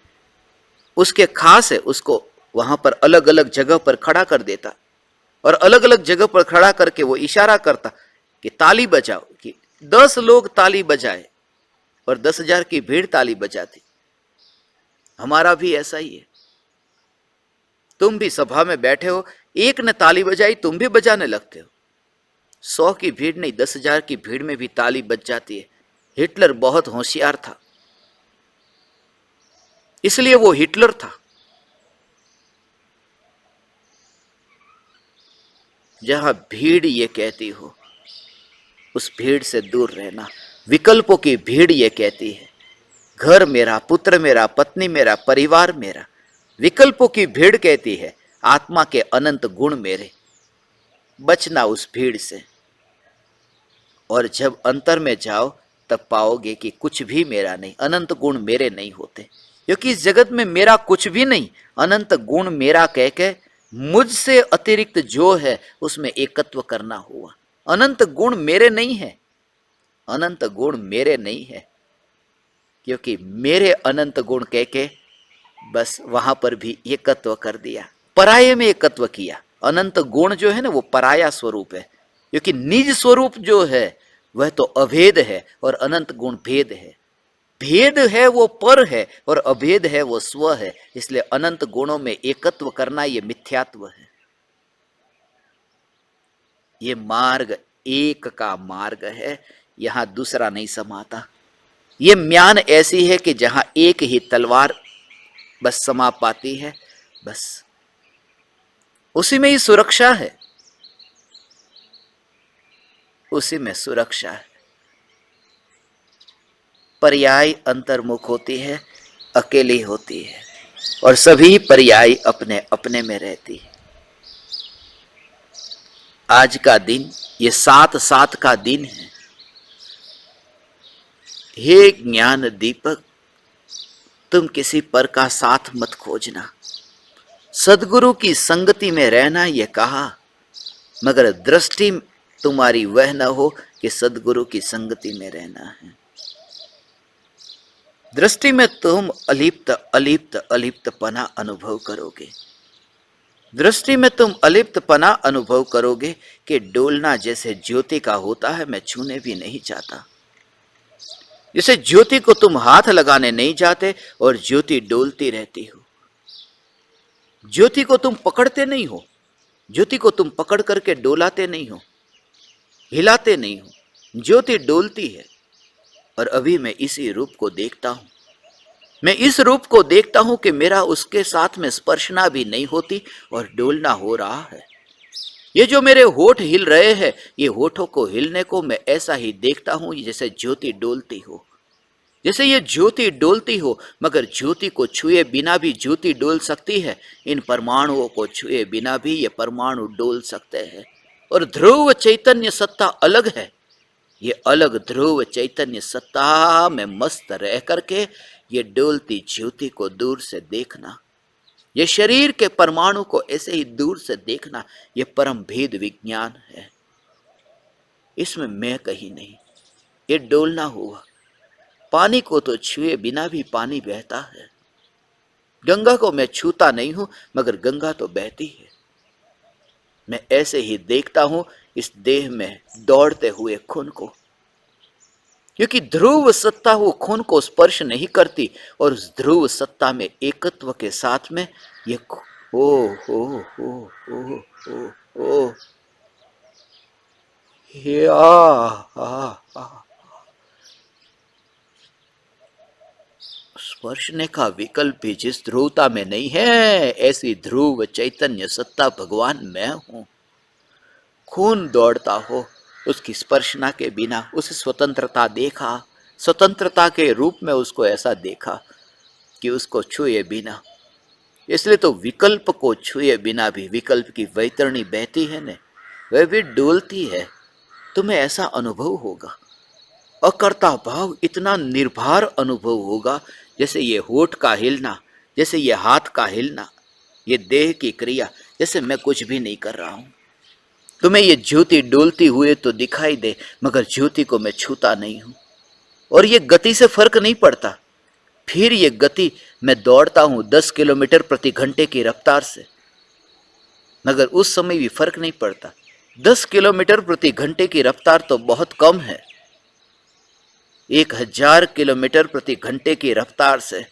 उसके खास है, उसको वहां पर अलग अलग जगह पर खड़ा कर देता और अलग अलग जगह पर खड़ा करके वो इशारा करता कि ताली बजाओ, कि 10 लोग ताली बजाए और 10,000 की भीड़ ताली बजाती। हमारा भी ऐसा ही है। तुम भी सभा में बैठे हो, एक ने ताली बजाई, तुम भी बजाने लगते हो। 100 की भीड़ नहीं, 10,000 की भीड़ में भी ताली बज जाती है। हिटलर बहुत होशियार था, इसलिए वो हिटलर था। जहां भीड़ ये कहती हो, उस भीड़ से दूर रहना। विकल्पों की भीड़ ये कहती है घर मेरा, पुत्र मेरा, पत्नी मेरा, परिवार मेरा। विकल्पों की भीड़ कहती है आत्मा के अनंत गुण मेरे। बचना उस भीड़ से, और जब अंतर में जाओ तब पाओगे कि कुछ भी मेरा नहीं, अनंत गुण मेरे नहीं होते। क्योंकि इस जगत में मेरा कुछ भी नहीं, अनंत गुण मेरा कह के मुझसे अतिरिक्त जो है उसमें एकत्व करना हुआ। अनंत गुण मेरे नहीं है, अनंत गुण मेरे नहीं है, क्योंकि मेरे अनंत गुण कह के बस वहां पर भी एकत्व कर दिया, पराये में एकत्व किया। अनंत गुण जो है ना वो पराया स्वरूप है, क्योंकि निज स्वरूप जो है वह तो अभेद है और अनंत गुण भेद है। भेद है वो पर है और अभेद है वो स्व है। इसलिए अनंत गुणों में एकत्व करना ये मिथ्यात्व है। ये मार्ग एक का मार्ग है, यहां दूसरा नहीं समाता। ये म्यान ऐसी है कि जहां एक ही तलवार बस समा पाती है, बस उसी में ही सुरक्षा है, उसी में सुरक्षा है। पर्याय अंतर्मुख होती है, अकेली होती है, और सभी पर्याय अपने अपने में रहती है। आज का दिन ये 7/7 का दिन है। हे ज्ञान दीपक, तुम किसी पर का साथ मत खोजना। सदगुरु की संगति में रहना ये कहा, मगर दृष्टि तुम्हारी वह न हो कि सदगुरु की संगति में रहना है। दृष्टि में तुम अलिप्त अलिप्त अलिप्त पना अनुभव करोगे। दृष्टि में तुम अलिप्त पना अनुभव करोगे कि डोलना जैसे ज्योति का होता है, मैं छूने भी नहीं चाहता। जैसे ज्योति को तुम हाथ लगाने नहीं जाते और ज्योति डोलती रहती हो। ज्योति को तुम पकड़ते नहीं हो, ज्योति को तुम पकड़ करके डोलाते नहीं हो, हिलाते नहीं हो, ज्योति डोलती है। और अभी मैं इसी रूप को देखता हूं, मैं इस रूप को देखता हूं कि मेरा उसके साथ में स्पर्शना भी नहीं होती और डोलना हो रहा है। ये जो मेरे होठ हिल रहे हैं, ये होठों को हिलने को मैं ऐसा ही देखता हूं जैसे ज्योति डोलती हो, जैसे ये ज्योति डोलती हो। मगर ज्योति को छुए बिना भी ज्योति डोल सकती है, इन परमाणुओं को छुए बिना भी ये परमाणु डोल सकते हैं। और ध्रुव चैतन्य सत्ता अलग है, ये अलग ध्रुव चैतन्य सत्ता में मस्त रह करके ये डोलती ज्योति को दूर से देखना, ये शरीर के परमाणु को ऐसे ही दूर से देखना, ये परम भेद विज्ञान है। इसमें मैं कहीं नहीं, ये डोलना हुआ। पानी को तो छुए बिना भी पानी बहता है। गंगा को मैं छूता नहीं हूं, मगर गंगा तो बहती है। मैं ऐसे ही देखता हूं इस देह में दौड़ते हुए खून को, क्योंकि ध्रुव सत्ता वो खून को स्पर्श नहीं करती। और उस ध्रुव सत्ता में एकत्व के साथ में ये ओ हो हो हो हो हो हे आ स्पर्शने का विकल्प भी जिस ध्रुवता में नहीं है, ऐसी ध्रुव चैतन्य सत्ता भगवान मैं हूं। खून दौड़ता हो उसकी स्पर्शना के बिना, उसे स्वतंत्रता देखा, स्वतंत्रता के रूप में उसको ऐसा देखा कि उसको छुए बिना। इसलिए तो विकल्प को छुए बिना भी विकल्प की वैतरणी बहती है न, वह भी डोलती है। तुम्हें ऐसा अनुभव होगा, अकर्ता भाव इतना निर्भर अनुभव होगा, जैसे ये होठ का हिलना, जैसे ये हाथ का हिलना, ये देह की क्रिया, जैसे मैं कुछ भी नहीं कर रहा हूं। तुम्हें ये ज्योति डोलती हुए तो दिखाई दे, मगर ज्योति को मैं छूता नहीं हूं। और ये गति से फर्क नहीं पड़ता। फिर ये गति, मैं दौड़ता हूं 10 किलोमीटर प्रति घंटे की रफ्तार से, मगर उस समय भी फर्क नहीं पड़ता। 10 किलोमीटर प्रति घंटे की रफ्तार तो बहुत कम है। 1000 किलोमीटर प्रति घंटे की रफ्तार से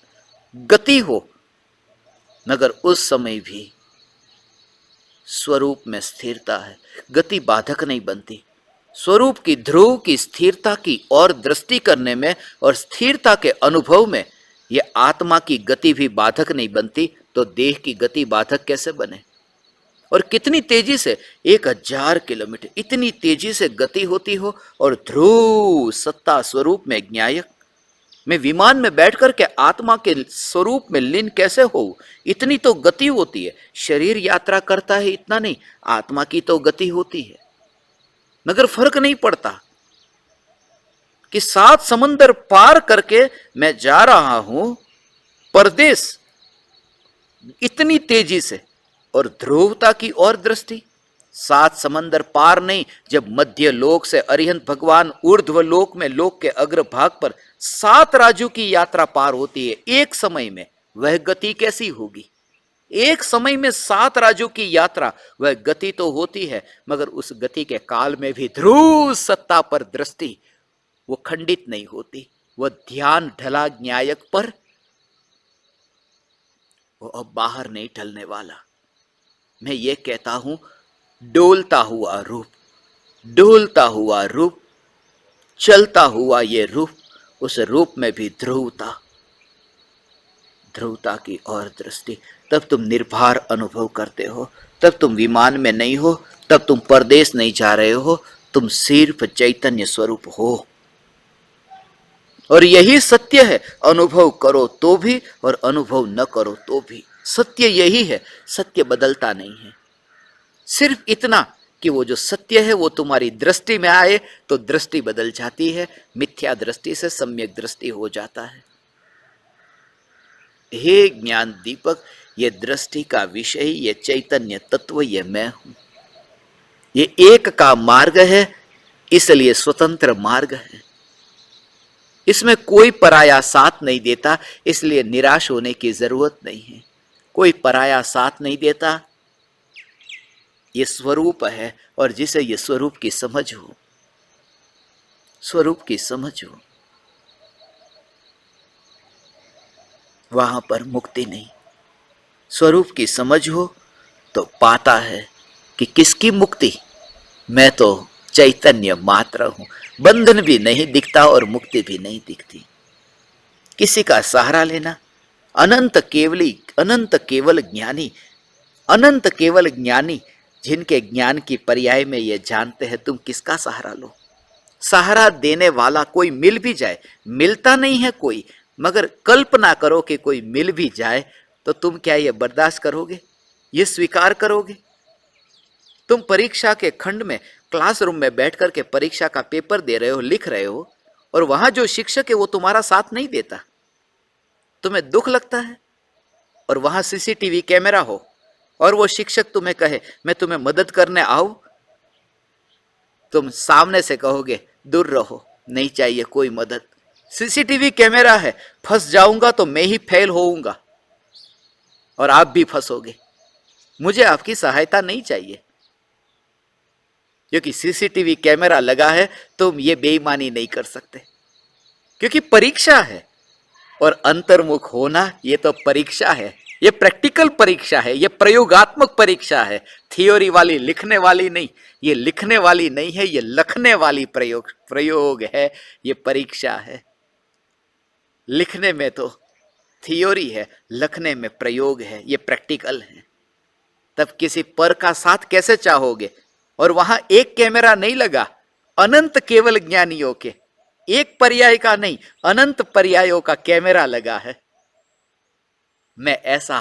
गति हो, मगर उस समय भी स्वरूप में स्थिरता है, गति बाधक नहीं बनती। स्वरूप की ध्रुव की स्थिरता की और दृष्टि करने में और स्थिरता के अनुभव में ये आत्मा की गति भी बाधक नहीं बनती, तो देह की गति बाधक कैसे बने? और कितनी तेजी से 1000 किलोमीटर इतनी तेजी से गति होती हो, और ध्रुव सत्ता स्वरूप में ज्ञायक, मैं विमान में बैठकर के आत्मा के स्वरूप में लीन कैसे हो? इतनी तो गति होती है। शरीर यात्रा करता है इतना नहीं, आत्मा की तो गति होती है, मगर फर्क नहीं पड़ता कि 7 समंदर पार करके मैं जा रहा हूं परदेश इतनी तेजी से, और ध्रुवता की और दृष्टि 7 समंदर पार नहीं, जब मध्य लोक से अरिहंत भगवान ऊर्ध्व लोक में लोक के अग्रभाग पर 7 राज्यों की यात्रा पार होती है एक समय में, वह गति कैसी होगी? एक समय में 7 राज्यों की यात्रा, वह गति तो होती है, मगर उस गति के काल में भी ध्रुव सत्ता पर दृष्टि वो खंडित नहीं होती। वह ध्यान ढला न्यायक पर, वो अब बाहर नहीं ढलने वाला। मैं ये कहता हूं, डोलता हुआ रूप, डोलता हुआ रूप, चलता हुआ ये रूप, उस रूप में भी ध्रुवता, ध्रुवता की और दृष्टि। तब तुम निर्भर अनुभव करते हो, तब तुम विमान में नहीं हो, तब तुम परदेश नहीं जा रहे हो, तुम सिर्फ चैतन्य स्वरूप हो। और यही सत्य है, अनुभव करो तो भी और अनुभव न करो तो भी सत्य यही है। सत्य बदलता नहीं है, सिर्फ इतना कि वो जो सत्य है वो तुम्हारी दृष्टि में आए तो दृष्टि बदल जाती है, मिथ्या दृष्टि से सम्यक दृष्टि हो जाता है। हे ज्ञान दीपक, ये दृष्टि का विषय, ये चैतन्य तत्व, ये मैं हूं। ये एक का मार्ग है, इसलिए स्वतंत्र मार्ग है। इसमें कोई पराया साथ नहीं देता, इसलिए निराश होने की जरूरत नहीं है। कोई पराया साथ नहीं देता, ये स्वरूप है, और जिसे ये स्वरूप की समझ हो, स्वरूप की समझ हो, वहां पर मुक्ति नहीं। स्वरूप की समझ हो तो पाता है कि किसकी मुक्ति, मैं तो चैतन्य मात्र हूं, बंधन भी नहीं दिखता और मुक्ति भी नहीं दिखती। किसी का सहारा लेना, अनंत केवल ज्ञानी, अनंत केवल ज्ञानी जिनके ज्ञान की पर्याय में ये जानते हैं तुम किसका सहारा लो। सहारा देने वाला कोई मिल भी जाए, मिलता नहीं है कोई, मगर कल्पना करो कि कोई मिल भी जाए तो तुम क्या ये बर्दाश्त करोगे, ये स्वीकार करोगे? तुम परीक्षा के खंड में क्लासरूम में बैठ करके परीक्षा का पेपर दे रहे हो, लिख रहे हो, और वहां जो शिक्षक है वो तुम्हारा साथ नहीं देता, तुम्हें दुख लगता है। और वहां सीसीटीवी कैमरा हो और वो शिक्षक तुम्हें कहे मैं तुम्हें मदद करने आऊं, तुम सामने से कहोगे दूर रहो, नहीं चाहिए कोई मदद। सीसीटीवी कैमरा है, फंस जाऊंगा तो मैं ही फेल होऊंगा और आप भी फंसोगे, मुझे आपकी सहायता नहीं चाहिए। क्योंकि सीसीटीवी कैमरा लगा है, तुम ये बेईमानी नहीं कर सकते, क्योंकि परीक्षा है। और अंतर्मुख होना ये तो परीक्षा है, ये प्रैक्टिकल परीक्षा है, ये प्रयोगात्मक परीक्षा है, थियोरी वाली, लिखने वाली नहीं। ये लिखने वाली नहीं है, ये लखने वाली प्रयोग है, ये परीक्षा है। लिखने में तो थियोरी है, लखने में प्रयोग है, ये प्रैक्टिकल है। तब किसी पर का साथ कैसे चाहोगे? और वहां एक कैमरा नहीं लगा, अनंत केवल ज्ञानियों के, एक पर्याय का नहीं, अनंत पर्यायों का कैमरा लगा है। मैं ऐसा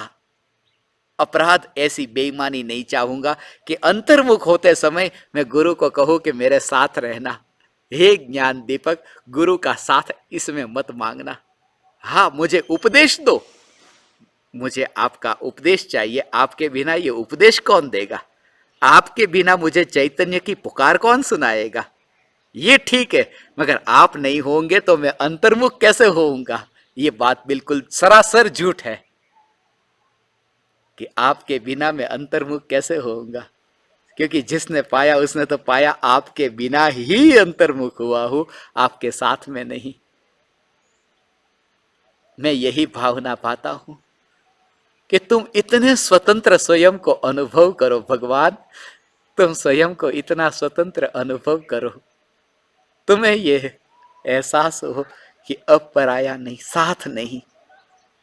अपराध, ऐसी बेईमानी नहीं चाहूंगा कि अंतर्मुख होते समय मैं गुरु को कहूं कि मेरे साथ रहना। हे ज्ञान दीपक, गुरु का साथ इसमें मत मांगना। हाँ, मुझे उपदेश दो, मुझे आपका उपदेश चाहिए, आपके बिना ये उपदेश कौन देगा? आपके बिना मुझे चैतन्य की पुकार कौन सुनाएगा? ये ठीक है, मगर आप नहीं होंगे तो मैं अंतर्मुख कैसे होऊंगा? ये बात बिल्कुल सरासर झूठ है कि आपके बिना मैं अंतर्मुख कैसे होऊंगा, क्योंकि जिसने पाया उसने तो पाया आपके बिना ही अंतर्मुख हुआ हूं, आपके साथ में नहीं। मैं यही भावना पाता हूं कि तुम इतने स्वतंत्र स्वयं को अनुभव करो भगवान, तुम स्वयं को इतना स्वतंत्र अनुभव करो, तुम्हें यह एहसास हो कि अब पराया नहीं, साथ नहीं।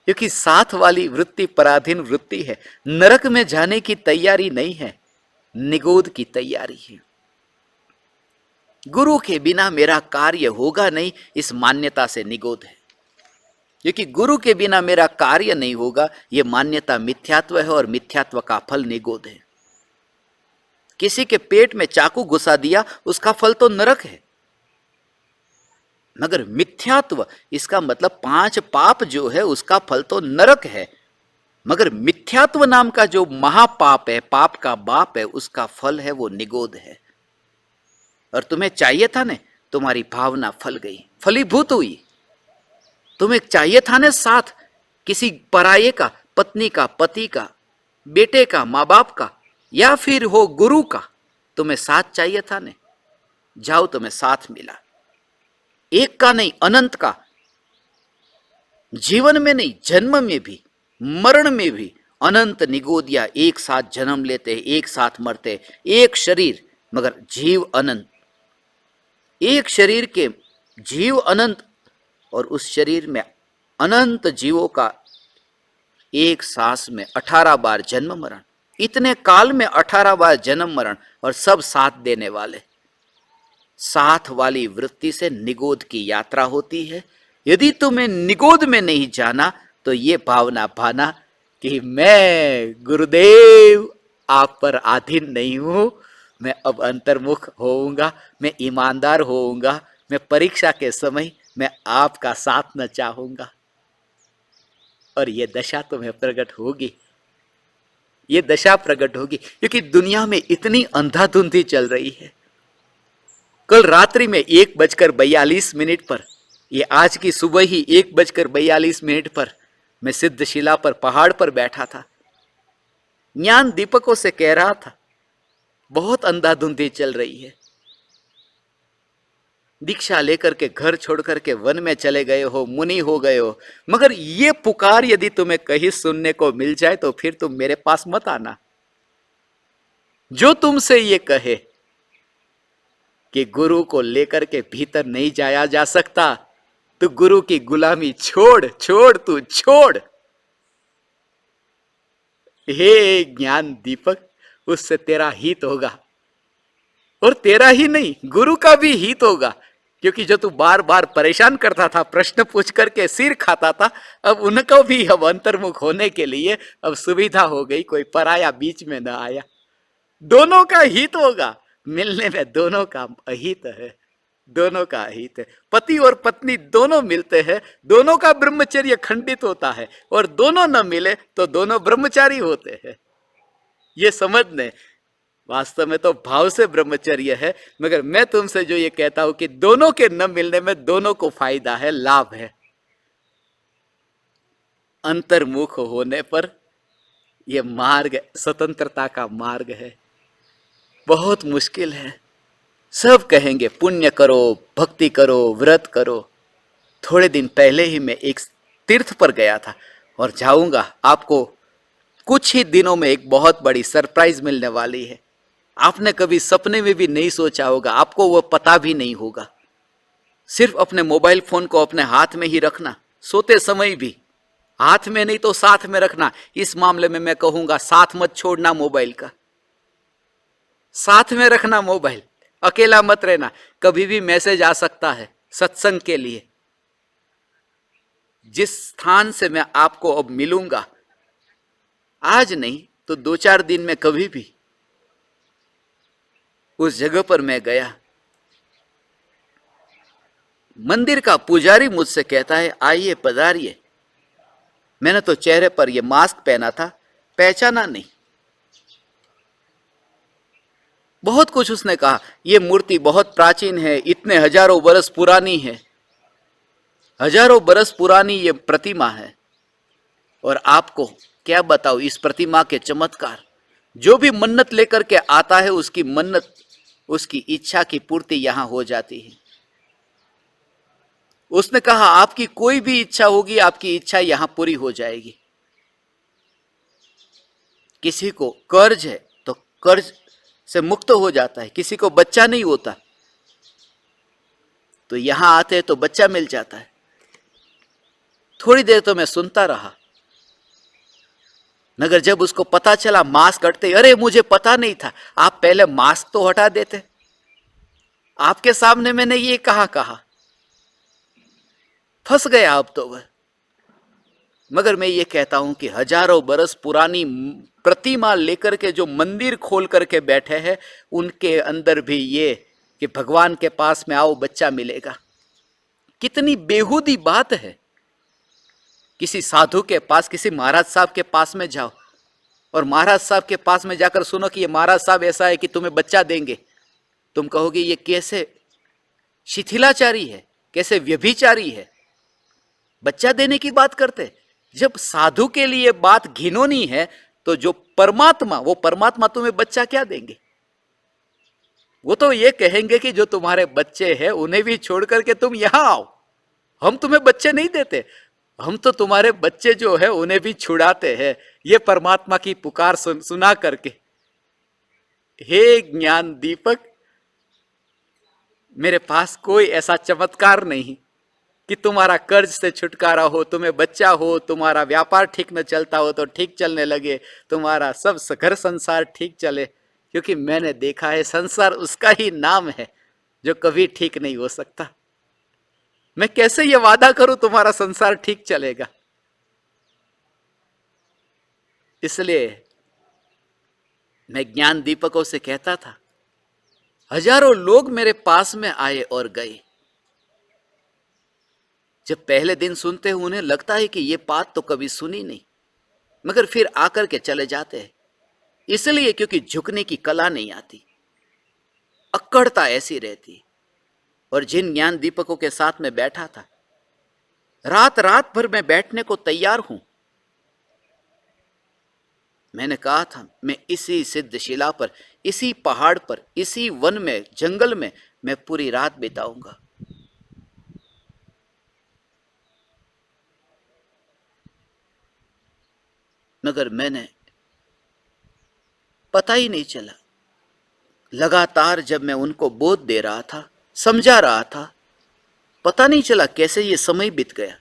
क्योंकि साथ वाली वृत्ति पराधीन वृत्ति है, नरक में जाने की तैयारी नहीं है, निगोद की तैयारी है। गुरु के बिना मेरा कार्य होगा नहीं, इस मान्यता से निगोद है। क्योंकि गुरु के बिना मेरा कार्य नहीं होगा, यह मान्यता मिथ्यात्व है और मिथ्यात्व का फल निगोद है। किसी के पेट में चाकू घुसा दिया, उसका फल तो नरक है। मगर मिथ्यात्व, इसका मतलब 5 पाप जो है उसका फल तो नरक है, मगर मिथ्यात्व नाम का जो महापाप है, पाप का बाप है, उसका फल है वो निगोद है। और तुम्हें चाहिए था ने, तुम्हारी भावना फल गई, फलीभूत हुई। तुम्हें चाहिए था ने साथ किसी पराये का, पत्नी का, पति का, बेटे का, माँ बाप का, या फिर हो गुरु का, तुम्हें साथ चाहिए था ने, जाओ तुम्हें साथ मिला। एक का नहीं, अनंत का। जीवन में नहीं, जन्म में भी, मरण में भी अनंत निगोदिया एक साथ जन्म लेते, एक साथ मरते, एक शरीर मगर जीव अनंत। एक शरीर के जीव अनंत, और उस शरीर में अनंत जीवों का एक सांस में 18 बार जन्म मरण, इतने काल में 18 बार जन्म मरण, और सब साथ देने वाले। साथ वाली वृत्ति से निगोद की यात्रा होती है। यदि तुम्हें निगोद में नहीं जाना तो ये भावना भाना कि मैं गुरुदेव आप पर अधीन नहीं हूं, मैं अब अंतर्मुख होऊंगा, मैं ईमानदार होऊंगा, मैं परीक्षा के समय मैं आपका साथ न चाहूंगा। और ये दशा तुम्हें प्रकट होगी, ये दशा प्रकट होगी, क्योंकि दुनिया में इतनी अंधाधुंधी चल रही है। कल रात्रि में 1:42 पर, ये आज की सुबह ही 1:42 पर मैं सिद्धशिला पर पहाड़ पर बैठा था, ज्ञान दीपकों से कह रहा था बहुत अंधाधुंधी चल रही है। दीक्षा लेकर के घर छोड़ करके वन में चले गए हो, मुनि हो गए हो, मगर ये पुकार यदि तुम्हें कहीं सुनने को मिल जाए तो फिर तुम मेरे पास मत आना। जो तुमसे ये कहे कि गुरु को लेकर के भीतर नहीं जाया जा सकता, तो गुरु की गुलामी छोड़ छोड़ तू छोड़। हे ज्ञान दीपक, उससे तेरा हित होगा, और तेरा ही नहीं गुरु का भी हित होगा। क्योंकि जो तू बार बार परेशान करता था, प्रश्न पूछ करके सिर खाता था, अब उनको भी अब अंतर्मुख होने के लिए अब सुविधा हो गई, कोई पराया बीच में न आया। दोनों का हित होगा, मिलने में दोनों का अहित है, दोनों का अहित है। पति और पत्नी दोनों मिलते हैं, दोनों का ब्रह्मचर्य खंडित होता है, और दोनों न मिले तो दोनों ब्रह्मचारी होते हैं। ये समझने, वास्तव में तो भाव से ब्रह्मचर्य है, मगर मैं तुमसे जो ये कहता हूं कि दोनों के न मिलने में दोनों को फायदा है, लाभ है। अंतर्मुख होने पर यह मार्ग स्वतंत्रता का मार्ग है, बहुत मुश्किल है। सब कहेंगे पुण्य करो, भक्ति करो, व्रत करो। थोड़े दिन पहले ही मैं एक तीर्थ पर गया था, और जाऊंगा, आपको कुछ ही दिनों में एक बहुत बड़ी सरप्राइज मिलने वाली है। आपने कभी सपने में भी नहीं सोचा होगा, आपको वो पता भी नहीं होगा। सिर्फ अपने मोबाइल फोन को अपने हाथ में ही रखना, सोते समय भी हाथ में नहीं तो साथ में रखना। इस मामले में मैं कहूंगा साथ मत छोड़ना मोबाइल का, साथ में रखना मोबाइल, अकेला मत रहना। कभी भी मैसेज आ सकता है सत्संग के लिए। जिस स्थान से मैं आपको अब मिलूंगा, आज नहीं तो 2-4 दिन में कभी भी, उस जगह पर मैं गया। मंदिर का पुजारी मुझसे कहता है, आइए पधारिए। मैंने तो चेहरे पर यह मास्क पहना था, पहचाना नहीं। बहुत कुछ उसने कहा, यह मूर्ति बहुत प्राचीन है, इतने हजारों बरस पुरानी है, हजारों बरस पुरानी ये प्रतिमा है। और आपको क्या बताऊं इस प्रतिमा के चमत्कार। जो भी मन्नत लेकर के आता है, उसकी मन्नत, उसकी इच्छा की पूर्ति यहां हो जाती है। उसने कहा, आपकी कोई भी इच्छा होगी, आपकी इच्छा यहां पूरी हो जाएगी। किसी को कर्ज है तो कर्ज से मुक्त हो जाता है, किसी को बच्चा नहीं होता तो यहां आते हैं तो बच्चा मिल जाता है। थोड़ी देर तो मैं सुनता रहा, मगर जब उसको पता चला मास्क हटते, अरे मुझे पता नहीं था, आप पहले मास्क तो हटा देते, आपके सामने मैंने ये कहा, फंस गया अब तो वह। मगर मैं ये कहता हूं कि हजारों बरस पुरानी प्रतिमा लेकर के जो मंदिर खोल करके बैठे हैं, उनके अंदर भी ये कि भगवान के पास में आओ बच्चा मिलेगा। कितनी बेहूदी बात है। किसी साधु के पास, किसी महाराज साहब के पास में जाओ, और महाराज साहब के पास में जाकर सुनो कि ये महाराज साहब ऐसा है कि तुम्हें बच्चा देंगे। तुम कहोगे ये कैसे शिथिलाचारी है, कैसे व्यभिचारी है, बच्चा देने की बात करते। जब साधु के लिए बात घिनौनी है, तो जो परमात्मा, वो परमात्मा तुम्हें बच्चा क्या देंगे? वो तो ये कहेंगे कि जो तुम्हारे बच्चे हैं उन्हें भी छोड़ करके तुम यहां आओ, हम तुम्हें बच्चे नहीं देते, हम तो तुम्हारे बच्चे जो है उन्हें भी छुड़ाते हैं। ये परमात्मा की पुकार सुना करके। हे ज्ञान दीपक, मेरे पास कोई ऐसा चमत्कार नहीं कि तुम्हारा कर्ज से छुटकारा हो, तुम्हें बच्चा हो, तुम्हारा व्यापार ठीक न चलता हो तो ठीक चलने लगे, तुम्हारा सब घर संसार ठीक चले। क्योंकि मैंने देखा है संसार उसका ही नाम है जो कभी ठीक नहीं हो सकता। मैं कैसे ये वादा करूं तुम्हारा संसार ठीक चलेगा? इसलिए मैं ज्ञान दीपकों से कहता था, हजारों लोग मेरे पास में आए और गए। जब पहले दिन सुनते हैं उन्हें लगता है कि ये बात तो कभी सुनी नहीं, मगर फिर आकर के चले जाते हैं। इसलिए क्योंकि झुकने की कला नहीं आती, अक्कड़ता ऐसी रहती। और जिन ज्ञान दीपकों के साथ में बैठा था, रात रात भर मैं बैठने को तैयार हूं। मैंने कहा था मैं इसी सिद्धशिला पर, इसी पहाड़ पर, इसी वन में, जंगल में मैं पूरी रात बिताऊंगा। मगर मैंने पता ही नहीं चला। लगातार जब मैं उनको बोध दे रहा था, समझा रहा था, पता नहीं चला कैसे ये समय बीत गया।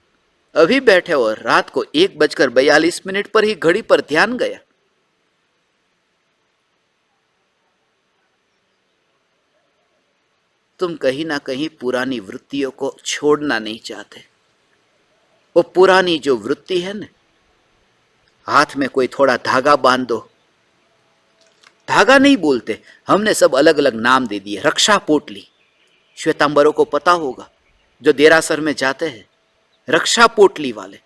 अभी बैठे और रात को 1:42 पर ही घड़ी पर ध्यान गया। तुम कहीं ना कहीं पुरानी वृत्तियों को छोड़ना नहीं चाहते। वो पुरानी जो वृत्ति है ना, हाथ में कोई थोड़ा धागा बांध दो। धागा नहीं बोलते, हमने सब अलग अलग नाम दे दिए। रक्षा पोटली, श्वेतांबरों को पता होगा, जो देरासर में जाते हैं, रक्षा पोटली वाले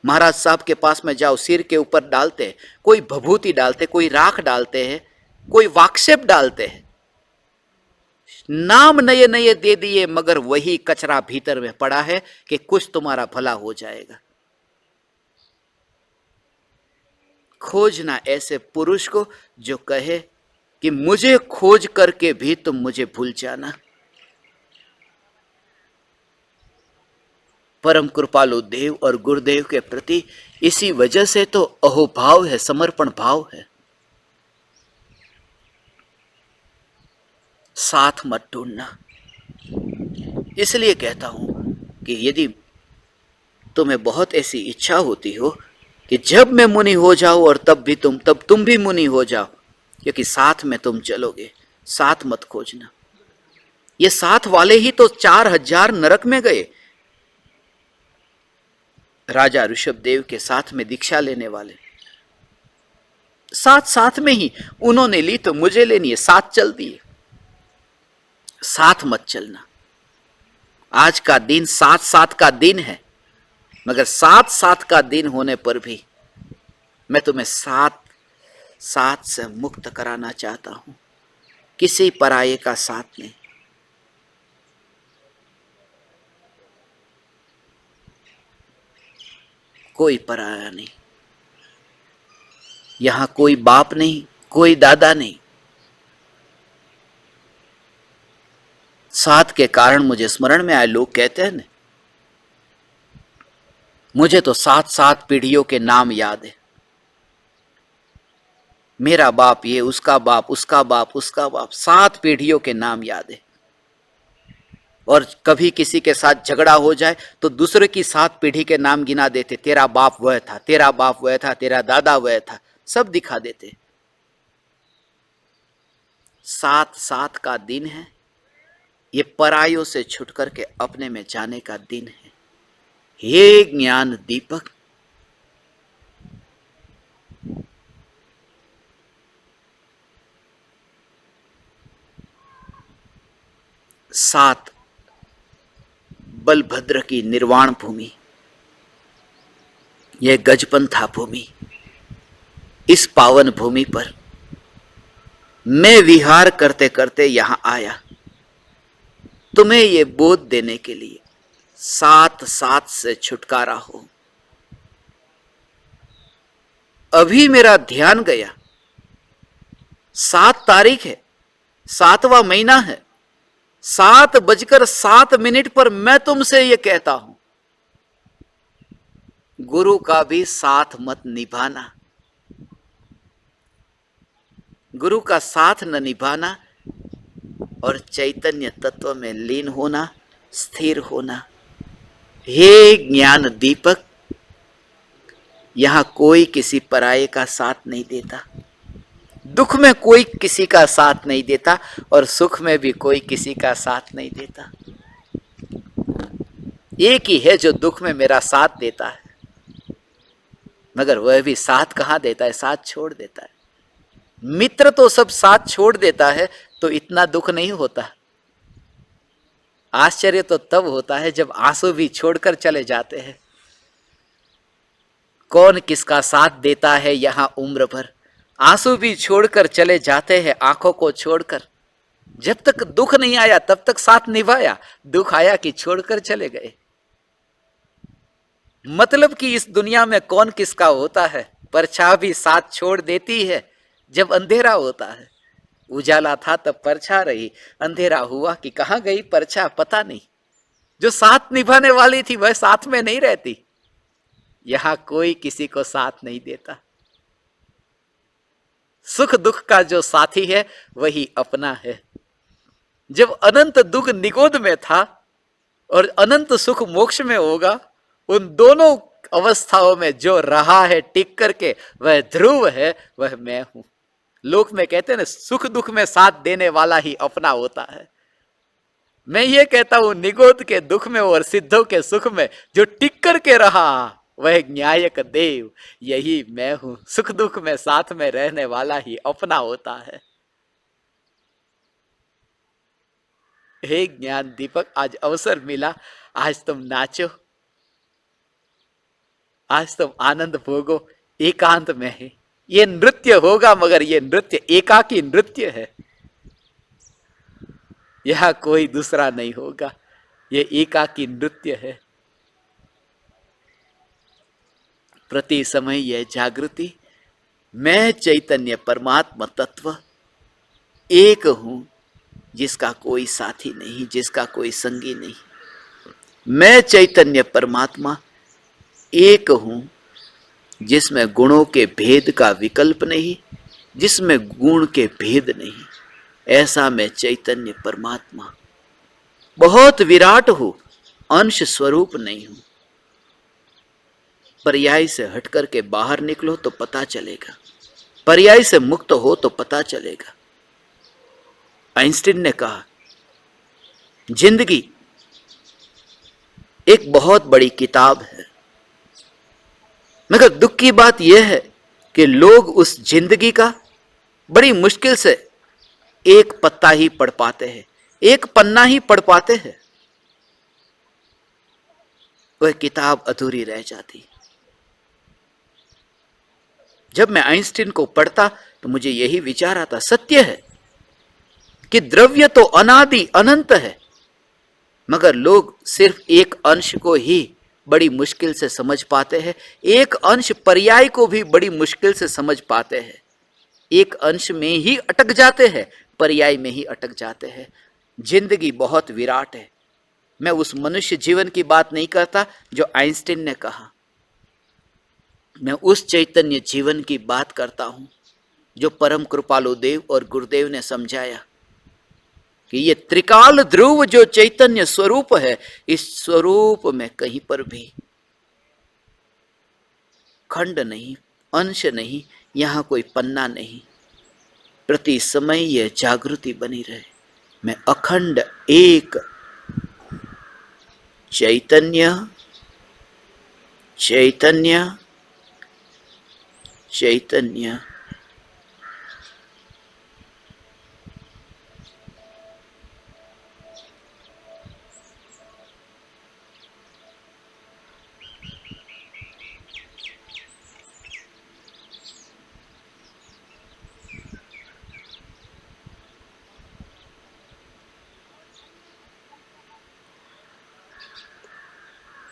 महाराज साहब के पास में जाओ, सिर के ऊपर डालते हैं, कोई भभूति डालते, कोई राख डालते हैं, कोई वाक्षेप डालते हैं। नाम नए नए दे दिए, मगर वही कचरा भीतर में पड़ा है कि कुछ तुम्हारा भला हो जाएगा। खोजना ऐसे पुरुष को जो कहे कि मुझे खोज करके भी तुम मुझे भूल जाना। परम कृपालु देव और गुरुदेव के प्रति इसी वजह से तो अहोभाव है, समर्पण भाव है। साथ मत ढूंढना। इसलिए कहता हूं कि यदि तुम्हें बहुत ऐसी इच्छा होती हो कि जब मैं मुनि हो जाऊं और तब तुम भी मुनि हो जाओ, क्योंकि साथ में तुम चलोगे, साथ मत खोजना। ये साथ वाले ही तो 4000 नरक में गए। राजा ऋषभदेव के साथ में दीक्षा लेने वाले, साथ में ही उन्होंने ली तो मुझे लेनी है, साथ चल दिए। साथ मत चलना। आज का दिन साथ का दिन है, मगर साथ का दिन होने पर भी मैं तुम्हें साथ से मुक्त कराना चाहता हूं। किसी पराये का साथ नहीं। कोई पराया नहीं। यहां कोई बाप नहीं, कोई दादा नहीं। साथ के कारण मुझे स्मरण में आए, लोग कहते हैं ना, मुझे तो 7 पीढ़ियों के नाम याद है। मेरा बाप ये, उसका बाप, उसका बाप, उसका बाप, 7 पीढ़ियों के नाम याद है। और कभी किसी के साथ झगड़ा हो जाए तो दूसरे की 7 पीढ़ी के नाम गिना देते। तेरा बाप वह था, तेरा बाप वह था, तेरा दादा वह था, सब दिखा देते। साथ का दिन है। ये परायों से छुट करके अपने में जाने का दिन है। हे ज्ञान दीपक, सात बलभद्र की निर्वाण भूमि, यह गजपंथा भूमि, इस पावन भूमि पर मैं विहार करते करते यहां आया, तुम्हें यह बोध देने के लिए साथ से छुटकारा हो। अभी मेरा ध्यान गया, 7 तारीख है, 7वां महीना है, 7:07 पर मैं तुमसे ये कहता हूं, गुरु का भी साथ मत निभाना। गुरु का साथ न निभाना और चैतन्य तत्व में लीन होना, स्थिर होना। हे ज्ञान दीपक, यहां कोई किसी पराये का साथ नहीं देता। दुख में कोई किसी का साथ नहीं देता और सुख में भी कोई किसी का साथ नहीं देता। एक ही है जो दुख में मेरा साथ देता है, मगर वह भी साथ कहां देता है, साथ छोड़ देता है। मित्र तो सब साथ छोड़ देता है तो इतना दुख नहीं होता। आश्चर्य तो तब होता है जब आंसू भी छोड़कर चले जाते हैं। कौन किसका साथ देता है यहां उम्र भर, आंसू भी छोड़कर चले जाते हैं, आंखों को छोड़कर। जब तक दुख नहीं आया तब तक साथ निभाया, दुख आया कि छोड़कर चले गए। मतलब कि इस दुनिया में कौन किसका होता है। परछाई भी साथ छोड़ देती है जब अंधेरा होता है। उजाला था तब परछाई रही, अंधेरा हुआ कि कहां गई परछाई पता नहीं। जो साथ निभाने वाली थी वह साथ में नहीं रहती। यहां कोई किसी को साथ नहीं देता। सुख दुख का जो साथी है वही अपना है। जब अनंत दुख निगोद में था और अनंत सुख मोक्ष में होगा, उन दोनों अवस्थाओं में जो रहा है टिक करके वह ध्रुव है, वह मैं हूं। लोक में कहते हैं ना, सुख दुख में साथ देने वाला ही अपना होता है। मैं ये कहता हूं निगोद के दुख में और सिद्धों के सुख में जो टिक करके रहा वह न्यायक देव, यही मैं हूं। सुख दुख में साथ में रहने वाला ही अपना होता है। हे ज्ञान दीपक, आज अवसर मिला, आज तुम नाचो, आज तुम आनंद भोगो, एकांत में है। ये नृत्य होगा मगर ये नृत्य एकाकी नृत्य है, यह कोई दूसरा नहीं होगा, ये एकाकी नृत्य है। प्रति समय यह जागृति, मैं चैतन्य परमात्मा तत्व एक हूं, जिसका कोई साथी नहीं, जिसका कोई संगी नहीं। मैं चैतन्य परमात्मा एक हूं, जिसमें गुणों के भेद का विकल्प नहीं, जिसमें गुण के भेद नहीं। ऐसा मैं चैतन्य परमात्मा बहुत विराट हूं, अंश स्वरूप नहीं हूं। पर्याय से हट करके बाहर निकलो तो पता चलेगा, पर्याय से मुक्त हो तो पता चलेगा। आइंस्टीन ने कहा, जिंदगी एक बहुत बड़ी किताब है, मगर दुख की बात यह है कि लोग उस जिंदगी का बड़ी मुश्किल से एक पत्ता ही पढ़ पाते हैं, एक पन्ना ही पढ़ पाते हैं, वह किताब अधूरी रह जाती। जब मैं आइंस्टीन को पढ़ता तो मुझे यही विचार आता, सत्य है कि द्रव्य तो अनादि अनंत है, मगर लोग सिर्फ एक अंश को ही बड़ी मुश्किल से समझ पाते हैं, एक अंश पर्याय को भी बड़ी मुश्किल से समझ पाते हैं, एक अंश में ही अटक जाते हैं, पर्याय में ही अटक जाते हैं। जिंदगी बहुत विराट है। मैं उस मनुष्य जीवन की बात नहीं करता जो आइंस्टीन ने कहा, मैं उस चैतन्य जीवन की बात करता हूं जो परम कृपालु देव और गुरुदेव ने समझाया कि ये त्रिकाल ध्रुव जो चैतन्य स्वरूप है, इस स्वरूप में कहीं पर भी खंड नहीं, अंश नहीं, यहां कोई पन्ना नहीं। प्रति समय यह जागृति बनी रहे, मैं अखंड एक चैतन्य चैतन्य चैतन्य।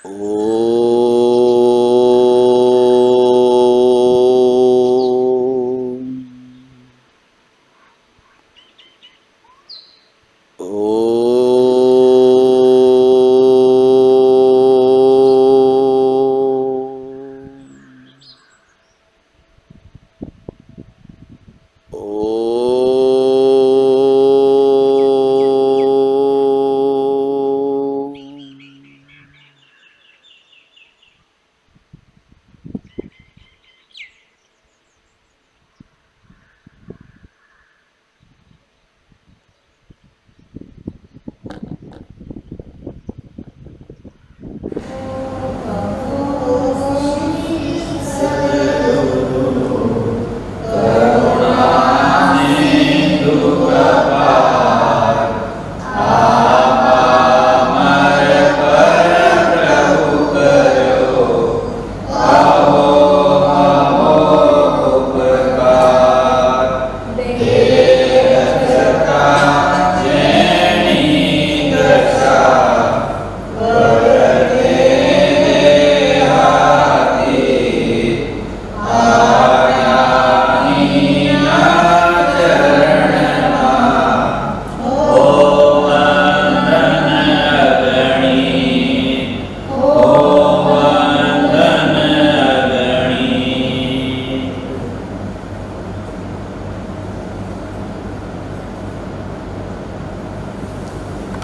ओ